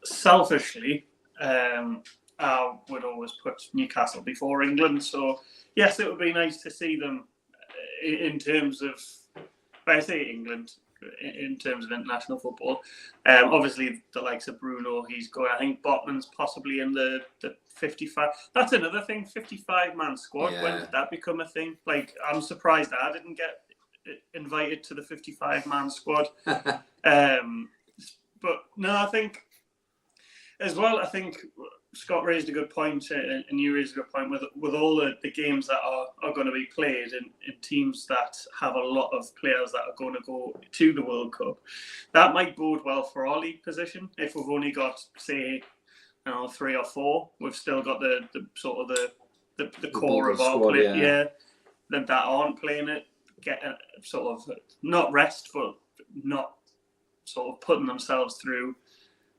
Selfishly, I would always put Newcastle before England. So yes, it would be nice to see them in terms of, I say England, in terms of international football. Obviously, the likes of Bruno, he's going. I think Botman's possibly in the 55. That's another thing, 55-man squad. Yeah. When did that become a thing? Like, I'm surprised I didn't get invited to the 55-man squad. But no, I think as well, I think Scott raised a good point, and you raised a good point with all the games that are going to be played in teams that have a lot of players that are going to go to the World Cup. That might bode well for our league position. If we've only got, say, 3 or 4, we've still got the sort of the core of our players, that aren't playing it, get sort of not rest, but not sort of putting themselves through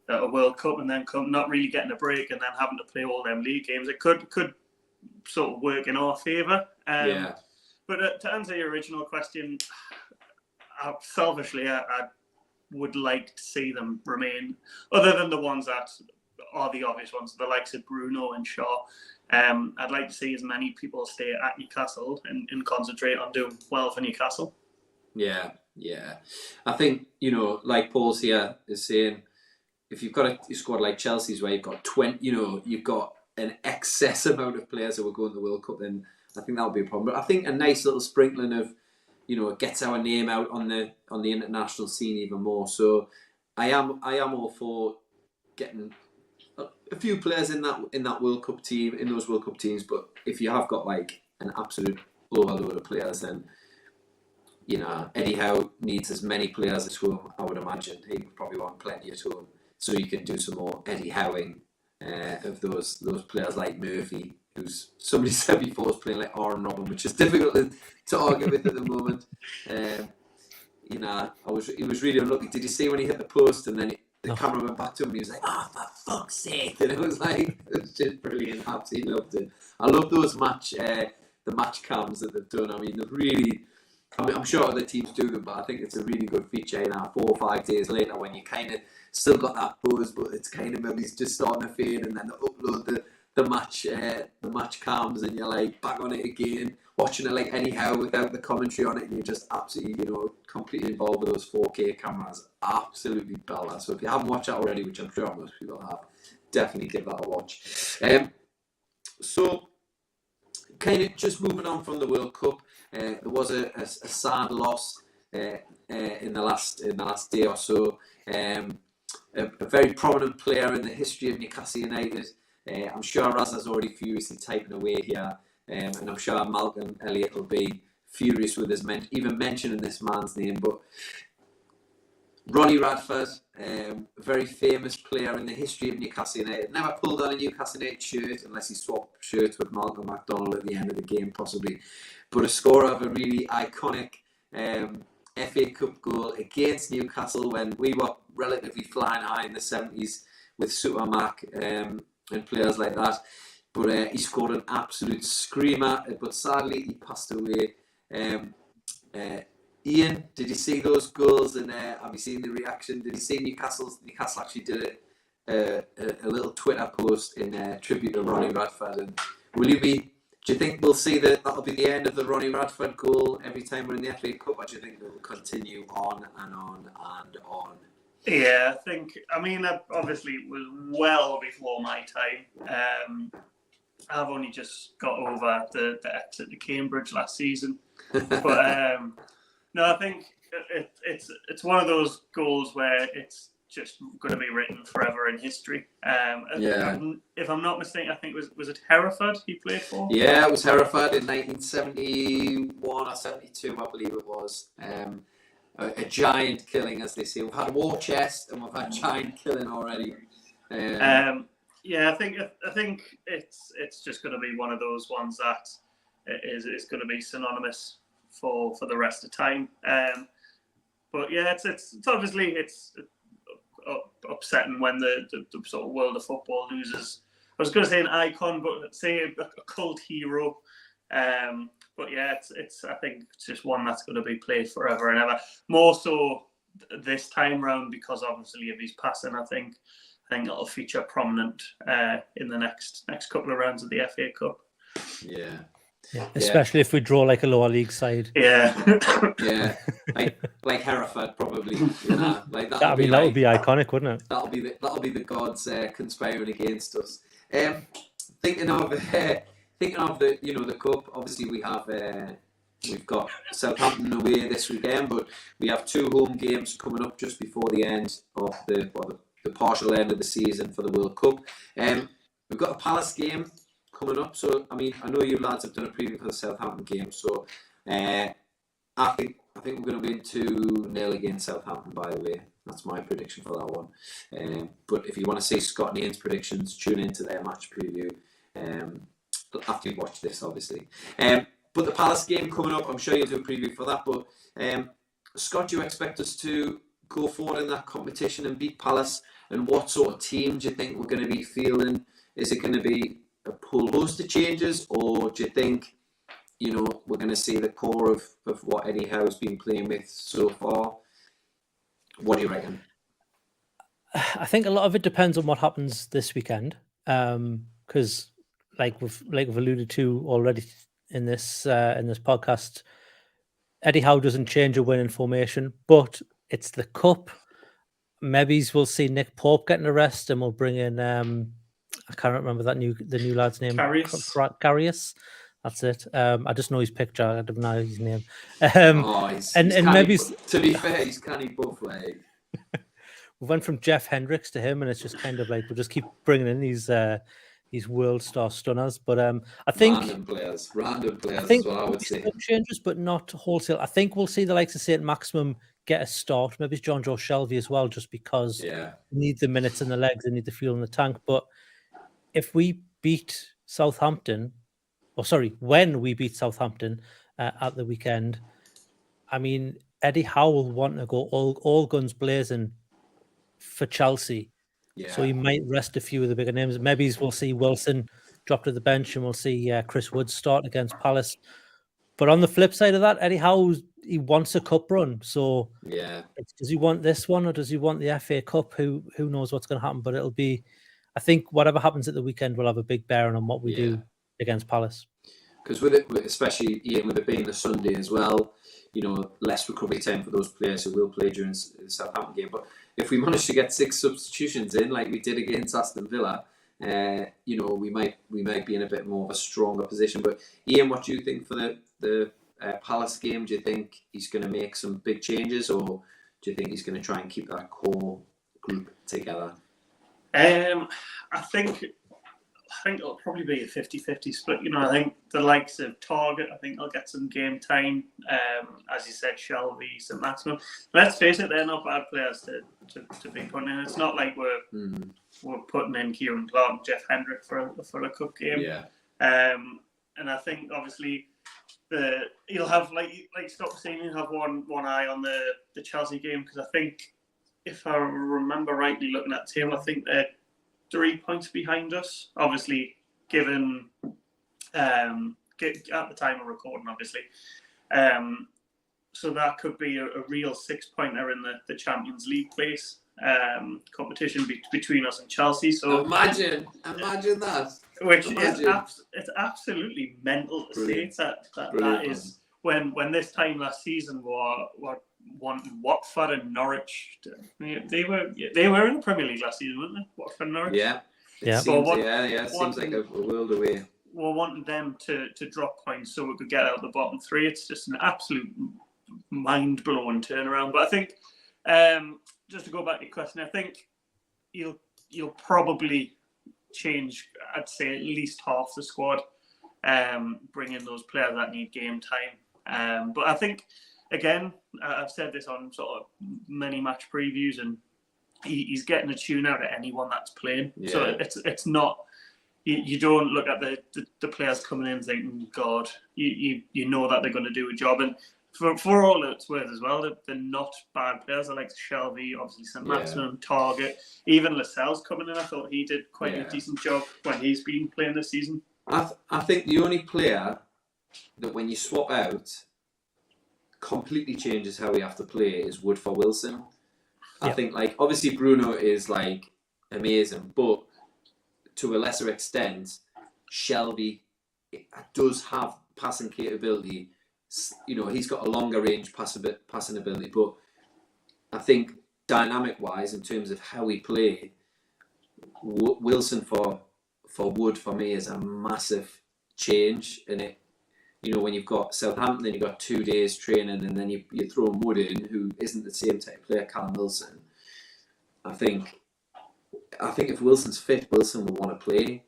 a World Cup and then not really getting a break and then having to play all them league games. It could sort of work in our favour. But to answer your original question, selfishly, I would like to see them remain, other than the ones that are the obvious ones, the likes of Bruno and Shaw. I'd like to see as many people stay at Newcastle and concentrate on doing well for Newcastle. Yeah. I think, like Paul's here is saying, if you've got a squad like Chelsea's where you've got 20, you've got an excess amount of players who will go in the World Cup, then I think that would be a problem. But I think a nice little sprinkling of, it gets our name out on the international scene even more. So I am all for getting a few players in that World Cup team, in those World Cup teams. But if you have got like an absolute overload of players, then Eddie Howe needs as many players at home. I would imagine he would probably want plenty at home, so you can do some more Eddie Howing of those players like Murphy, who's somebody said before is playing like Aaron Robin, which is difficult to argue with at the moment. He was really unlucky. Did you see when he hit the post and then the camera went back to him and he was like, "Oh, for fuck's sake!" And it was just brilliant. Absolutely loved it. I love those the match cams that they've done. I mean, they've really. I'm sure other teams do them, but I think it's a really good feature. 4 or 5 days later, when you kind of still got that buzz, but it's kind of maybe just starting to fade, and then they upload the match cams, and you're like back on it again, watching it like anyhow without the commentary on it, and you're just absolutely, completely involved with those 4K cameras. Absolutely bella. So if you haven't watched that already, which I'm sure most people have, definitely give that a watch. So kind of just moving on from the World Cup. There was a sad loss in the last day or so. A very prominent player in the history of Newcastle United. I'm sure Raza's already furiously typing away here, and I'm sure Malcolm Elliott will be furious with us even mentioning this man's name. But Ronnie Radford, a very famous player in the history of Newcastle United. Never pulled on a Newcastle United shirt unless he swapped shirts with Malcolm McDonald at the end of the game, possibly. But a scorer of a really iconic FA Cup goal against Newcastle when we were relatively flying high in the 70s with Super Mac and players like that. But he scored an absolute screamer. But sadly, he passed away. Ian, did you see those goals? And have you seen the reaction? Did you see Newcastle actually did a little Twitter post in tribute to Ronnie Radford? And do you think we'll see that'll be the end of the Ronnie Radford goal every time we're in the FA Cup, or do you think it will continue on and on and on? Yeah, obviously it was well before my time. I've only just got over the exit to Cambridge last season. But no, I think it's one of those goals where it's just going to be written forever in history. If I'm not mistaken, I think was it Hereford he played for? Yeah, it was Hereford in 1971 or 72, I believe it was. A giant killing, as they say. We've had war chest and we've had giant killing already. I think it's just going to be one of those ones that is going to be synonymous for the rest of time. But yeah, it's obviously upsetting when the sort of world of football loses. I was going to say an icon, but say a cult hero. But yeah, it's I think it's just one that's going to be played forever and ever. More so this time round because obviously of his passing. I think it'll feature prominent in the next couple of rounds of the FA Cup. Yeah, especially if we draw like a lower league side. Yeah, like Hereford probably. Like that. That would be iconic, wouldn't it? That'll be the gods conspiring against us. Thinking of the cup. Obviously, we've got Southampton away this weekend, but we have 2 home games coming up just before the end of the partial end of the season for the World Cup. We've got a Palace game coming up, so I know you lads have done a preview for the Southampton game, so I think we're going to win 2-0 against Southampton, by the way. That's my prediction for that one. But if you want to see Scott and Ian's predictions, tune into their match preview after you watch this, obviously. But the Palace game coming up, I'm sure you'll do a preview for that. But Scott, do you expect us to go forward in that competition and beat Palace? And what sort of team do you think we're going to be fielding? Is it going to be a whole host of changes, or do you think, we're going to see the core of what Eddie Howe's been playing with so far? What do you reckon? I think a lot of it depends on what happens this weekend, because like we've alluded to already in this podcast, Eddie Howe doesn't change a winning formation, but it's the cup. Maybe we'll see Nick Pope getting a rest, and we'll bring in I can't remember the new lad's name. Carius. That's it. I just know his picture. I don't know his name. He's maybe to be fair, he's canny both ways. We went from Jeff Hendricks to him, and it's just kind of like we'll just keep bringing in these world star stunners. But I think random players is what I would say. Changes, but not wholesale. I think we'll see the likes of St. Maximum get a start. Maybe it's John Joe Shelby as well, just because they need the minutes and the legs, they need the fuel in the tank. But if we beat Southampton, when we beat Southampton at the weekend, I mean, Eddie Howe will want to go all guns blazing for Chelsea. Yeah. So he might rest a few of the bigger names. Maybe we'll see Wilson drop to the bench, and we'll see Chris Wood start against Palace. But on the flip side of that, Eddie Howe, he wants a cup run. So does he want this one, or does he want the FA Cup? Who knows what's going to happen? But it'll be, I think, whatever happens at the weekend will have a big bearing on what we do against Palace. Because with it, especially Ian, with it being the Sunday as well, less recovery time for those players who will play during the Southampton game. But if we manage to get 6 substitutions in, like we did against Aston Villa, we might be in a bit more of a stronger position. But Ian, what do you think for the Palace game? Do you think he's going to make some big changes, or do you think he's going to try and keep that core group together? I think it'll probably be a 50-50 split. I think the likes of Target, I think they'll get some game time. As you said, Shelby, St. Maximum. Let's face it, they're not bad players to be putting in. It's not like we're putting in Kieran Clark and Jeff Hendrick for a cup game. Yeah. And I think obviously he'll have like Scott was saying, he'll have one eye on the Chelsea game, because I think, if I remember rightly, looking at the table, I think they're 3 points behind us. Obviously, given at the time of recording, obviously. So that could be a real 6-pointer in the Champions League place competition between us and Chelsea. So imagine that. Which it's absolutely mental to say that is when this time last season were wanting Watford and Norwich. They were in the Premier League last season, weren't they? Watford and Norwich. Yeah. Seems like a world away. We're wanting them to drop points so we could get out the bottom 3. It's just an absolute mind-blowing turnaround. But I think, just to go back to your question, I think you'll probably change, I'd say, at least half the squad, bring in those players that need game time. But I think, again, I've said this on sort of many match previews, and he's getting a tune out of anyone that's playing. Yeah. So it's not, you don't look at the players coming in thinking, God, you know that they're going to do a job. And for all it's worth as well, they're not bad players. I like Shelby, obviously St. Maximum, Target. Even Lascelles coming in, I thought he did quite a decent job when he's been playing this season. I think the only player that when you swap out completely changes how we have to play is Wood for Wilson. I think, like, obviously Bruno is like amazing, but to a lesser extent, Shelby does have passing capability. He's got a longer range passing ability, but I think dynamic wise, in terms of how we play, Wilson for Wood for me is a massive change in it. When you've got Southampton, you've got 2 days training, and then you throw Wood in, who isn't the same type of player, Callum Wilson. I think if Wilson's fit, Wilson will want to play.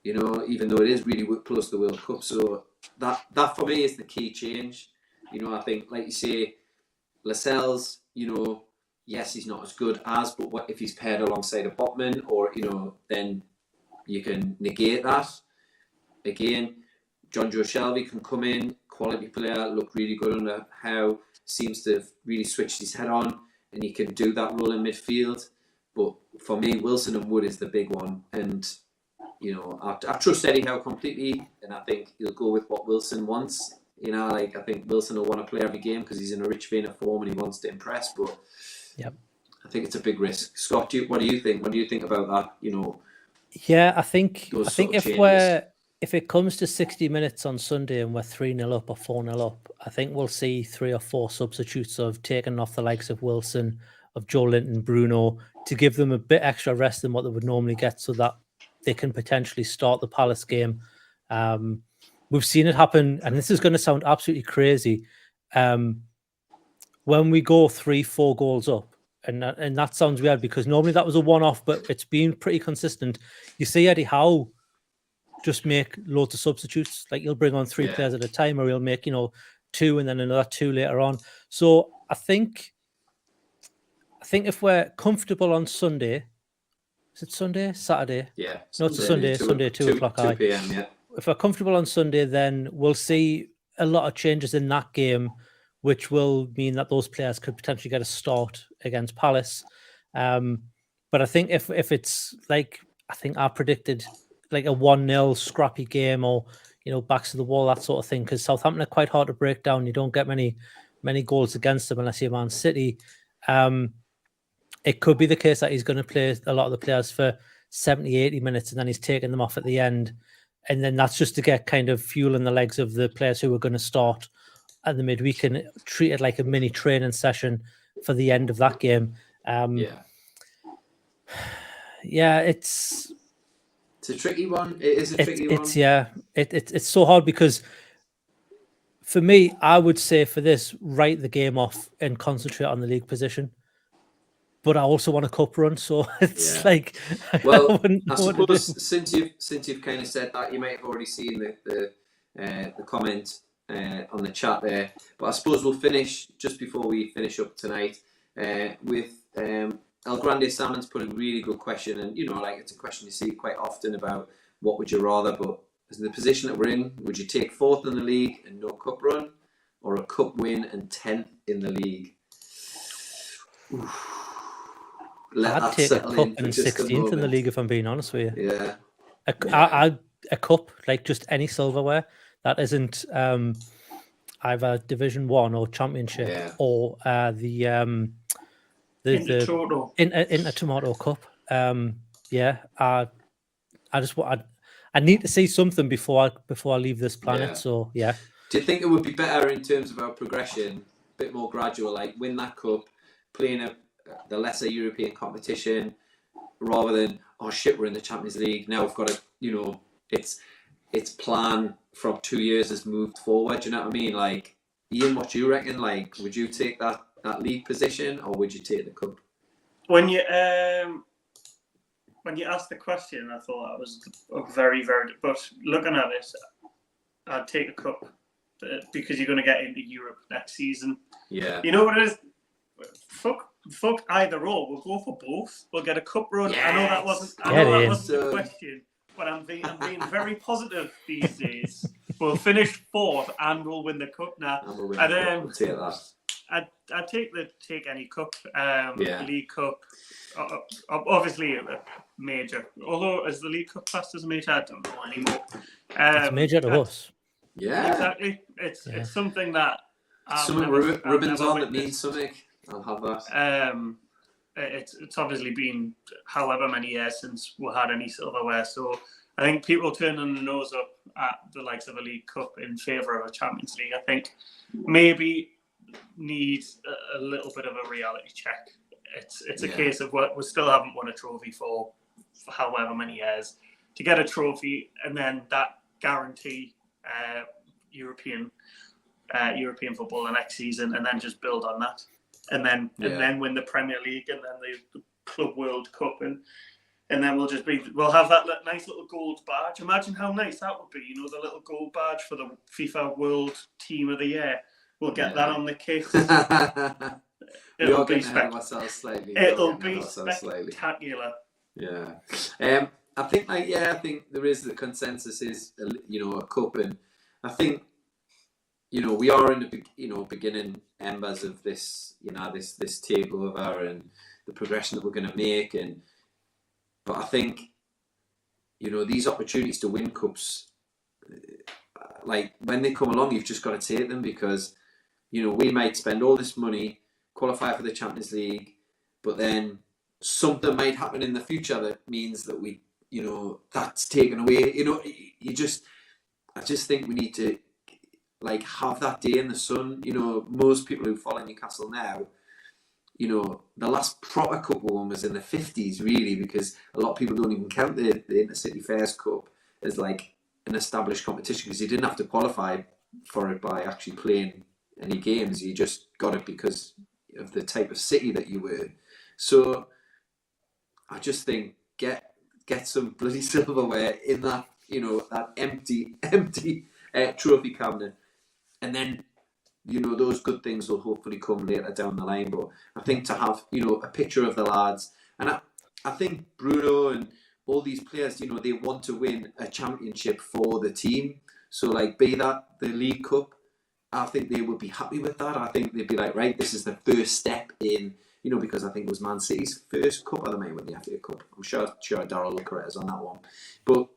Even though it is really close to the World Cup. So that for me is the key change. I think, like you say, Lascelles, yes, he's not as good as, but what if he's paired alongside a Botman, or then you can negate that. Again, John Joe Shelby can come in, quality player, look really good under Howe, seems to have really switched his head on. and he can do that role in midfield. But for me, Wilson and Wood is the big one. And, you know, I trust Eddie Howe completely, and I think he'll go with what Wilson wants. You know, like, I think Wilson will want to play every game because he's in a rich vein of form and he wants to impress. But I think it's a big risk. Scott, what do you think? What do you think about that? You know, I think if it comes to 60 minutes on Sunday and we're 3-0 up or 4-0 up, I think we'll see 3 or 4 substitutes of taking off the likes of Wilson, of Joe Linton, Bruno, to give them a bit extra rest than what they would normally get, so that they can potentially start the Palace game. We've seen it happen, and this is going to sound absolutely crazy. When we go 3-4 goals up, and that sounds weird because normally that was a one-off, but it's been pretty consistent. You see Eddie Howe just make loads of substitutes. Like, he'll bring on 3 players at a time, or he'll make, 2 and then another 2 later on. So I think if we're comfortable on Sunday, is it Sunday? Saturday? Yeah. No, it's a Sunday. Sunday, 2 o'clock. 2 p.m. Yeah. If we're comfortable on Sunday, then we'll see a lot of changes in that game, which will mean that those players could potentially get a start against Palace. But I think if it's like, I think I predicted like a 1-0 scrappy game, or, backs to the wall, that sort of thing, because Southampton are quite hard to break down. You don't get many goals against them unless you're Man City. It could be the case that he's going to play a lot of the players for 70, 80 minutes, and then he's taking them off at the end. And then that's just to get kind of fuel in the legs of the players who are going to start at the midweek, and treat it like a mini training session for the end of that game. It's a tricky one. It is a tricky one. It's so hard, because for me, I would say for this, write the game off and concentrate on the league position. But I also want a cup run, so it's like, well, I suppose since you've kind of said that, you might have already seen the comment on the chat there. But I suppose we'll finish just before we finish up tonight with El Grande Salmon's put a really good question, and it's a question you see quite often about what would you rather. But as the position that we're in, would you take 4th in the league and no cup run, or a cup win and 10th in the league? Oof. I'd take a cup and 16th in the league, if I'm being honest with you. Yeah. A cup, like just any silverware that isn't either Division 1 or Championship or the Intertomato Cup. I need to see something before I leave this planet. Yeah. So do you think it would be better in terms of our progression, a bit more gradual, like win that cup, playing the lesser European competition, rather than, oh shit, we're in the Champions League now, we've got to, its plan from 2 years has moved forward. Do you know what I mean? Like, Ian, what do you reckon? Like, would you take that league position, or would you take the cup? When you asked the question, I thought that was a very, very. But looking at it, I'd take a cup, because you're going to get into Europe next season. Yeah. You know what it is? Fuck either or. We'll go for both. We'll get a cup run. Yes. I know that wasn't the question, but I'm being very positive these days. We'll finish 4th and we'll win the cup now. We'll take that. I'd take any cup. League Cup. Obviously a major. Although, is the League Cup classed as a major? I don't know anymore. It's major to us. Yeah. Exactly. It's something that something ribbons on that means something. I'll have that. It's obviously been however many years since we had any silverware, so I think people turning the nose up at the likes of a League Cup in favour of a Champions League, I think maybe needs a little bit of a reality check. It's a case of we still haven't won a trophy for however many years. To get a trophy and then that guarantee European football the next season, and then just build on that. And then win the Premier League, and then the Club World Cup, and then we'll have that nice little gold badge. Imagine how nice that would be, the little gold badge for the FIFA World Team of the Year. We'll get that on the kit. It'll be spectacular. Yeah. I think there is the consensus is a cup, and I think we are in the beginning embers of this, this takeover and the progression that we're going to make, but I think, these opportunities to win cups, like when they come along, you've just got to take them, because we might spend all this money, qualify for the Champions League, but then something might happen in the future that means that we, that's taken away. I just think we need to have that day in the sun. Most people who follow Newcastle now, the last proper cup one was in the 50s, really, because a lot of people don't even count the Intercity Fairs Cup as like an established competition, because you didn't have to qualify for it by actually playing any games. You just got it because of the type of city that you were. So I just think get some bloody silverware in that, that empty trophy cabinet, and then those good things will hopefully come later down the line. But I think to have a picture of the lads, and I think Bruno and all these players, they want to win a championship for the team. So be that the League Cup, I think they would be happy with that. I think they'd be like, right, this is the first step in, because I think it was Man City's first cup, or they might win the FA Cup. I'm sure Darryl will correct us on that one. But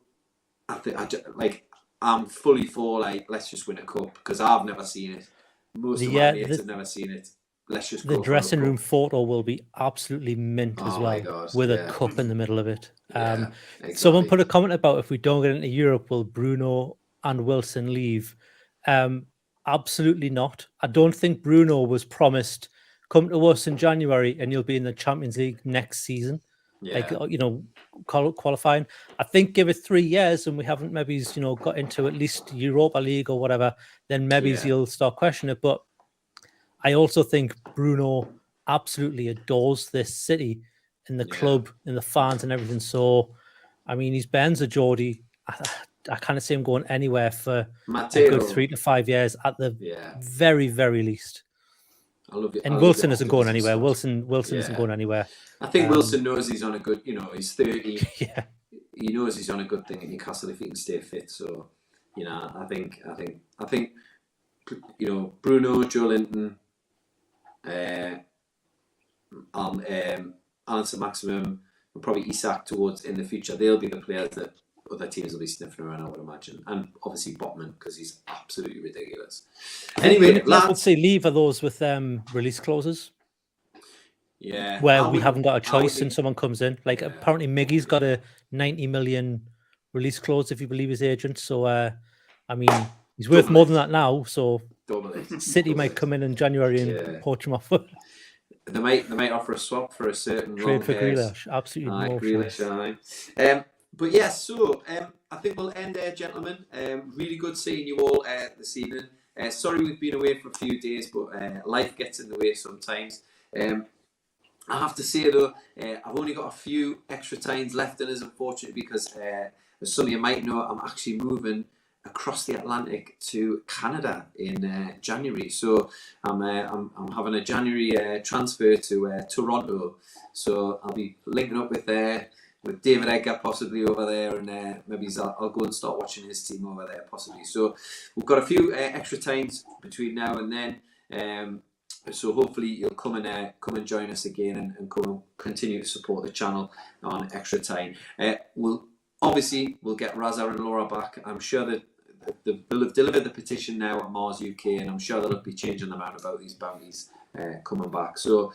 I think I'm fully for let's just win a cup, because I've never seen it. Most of my mates have never seen it. Let's just go. The dressing room photo will be absolutely mint as well, God, with a cup in the middle of it. Exactly. Someone put a comment about, if we don't get into Europe, will Bruno and Wilson leave? Absolutely not. I don't think Bruno was promised, come to us in January and you'll be in the Champions League next season. Qualifying. I think give it 3 years and we haven't maybe got into at least Europa League or whatever, then maybe you'll start questioning it. But I also think Bruno absolutely adores this city and the club and the fans and everything. So, I mean, he's Ben's Geordie. I kind of see him going anywhere for a good 3 to 5 years at the very, very least. I love it. And Wilson isn't going anywhere. Wilson isn't going anywhere. I think Wilson knows he's on a good, he's 30. Yeah. He knows he's on a good thing at Newcastle if he can stay fit. So, I think, Bruno, Joe Linton, Alan St-Maximum, and probably Isak towards in the future, they'll be the players that other teams will be sniffing around, I would imagine. And obviously Botman, because he's absolutely ridiculous. Anyway, lads, say leave are those with release clauses. Yeah. Where we haven't got a choice and someone comes in. Apparently M.I.G's got a 90 million release clause if you believe his agent. So, I mean, he's worth more than that now. So City might come in January and poach him off. They might offer a swap for a certain trade for Grealish. Absolutely no Grealish, but yes, so I think we'll end there, gentlemen. Really good seeing you all this evening. Sorry we've been away for a few days, but life gets in the way sometimes. I have to say though, I've only got a few Extratynes left in us, unfortunately, because as some of you might know, I'm actually moving across the Atlantic to Canada in January. So I'm having a January transfer to Toronto. So I'll be linking up with David Edgar possibly over there, and maybe I'll go and start watching his team over there possibly. So we've got a few Extratynes between now and then. So hopefully you'll come and join us again and come and continue to support the channel on Extratyne. We'll get Raza and Laura back. I'm sure that they'll have delivered the petition now at Mars UK, and I'm sure they'll be changing them out about these bounties coming back. So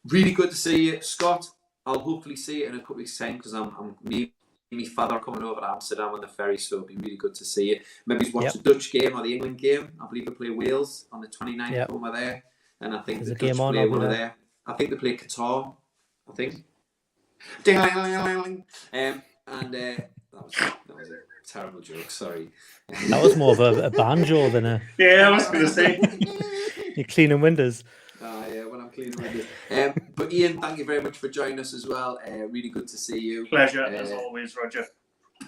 really good to see you, Scott. I'll hopefully see you in a couple of weeks' time, because I'm me and my father coming over to Amsterdam on the ferry, so it'll be really good to see you. Maybe watch the Dutch game or the England game. I believe they play Wales on the 29th over there, and I think the Dutch play one of there. I think they play Qatar. I think. And that was a terrible joke. Sorry. That was more of a banjo than a. Yeah, I was going to say. You're cleaning windows. Yeah, when I'm cleaning windows. But Ian, thank you very much for joining us as well. Really good to see you. Pleasure as always, Roger.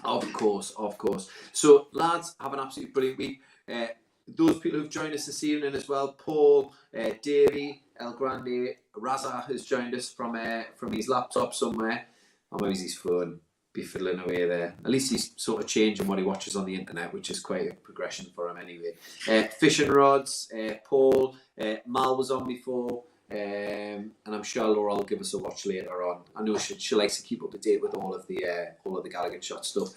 Of course. So, lads, have an absolutely brilliant week. Those people who've joined us this evening as well, Paul, Davey, El Grande, Raza has joined us from his laptop somewhere, or maybe his phone. be fiddling away there. At least he's sort of changing what he watches on the internet, which is quite a progression for him anyway. Fishing rods, Paul, Mal was on before, and I'm sure Laura will give us a watch later on. I know she likes to keep up to date with all of the Gallowgateshot stuff.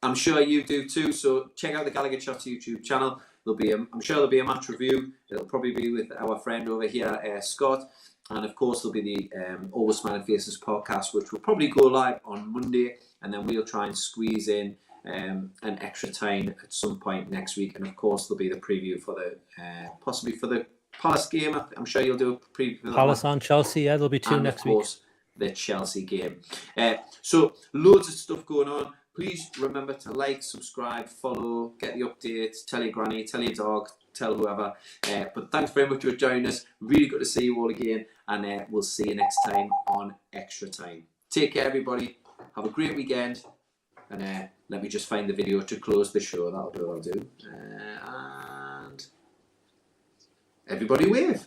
I'm sure you do too. So check out the Gallowgateshots YouTube channel. I'm sure there'll be a match review. It'll probably be with our friend over here, Scott. And of course, there'll be the Always Smiling Faces podcast, which will probably go live on Monday. And then we'll try and squeeze in an Extratyne at some point next week. And of course, there'll be the preview for possibly for the Palace game. I'm sure you'll do a preview for that. Palace on Chelsea, yeah, there'll be two next week. And of course, the Chelsea game. So loads of stuff going on. Please remember to like, subscribe, follow, get the updates, tell your granny, tell your dog, tell whoever. But thanks very much for joining us. Really good to see you all again. And we'll see you next time on Extratyne. Take care, everybody. Have a great weekend. And let me just find the video to close the show. That'll do what I'll do. And everybody wave.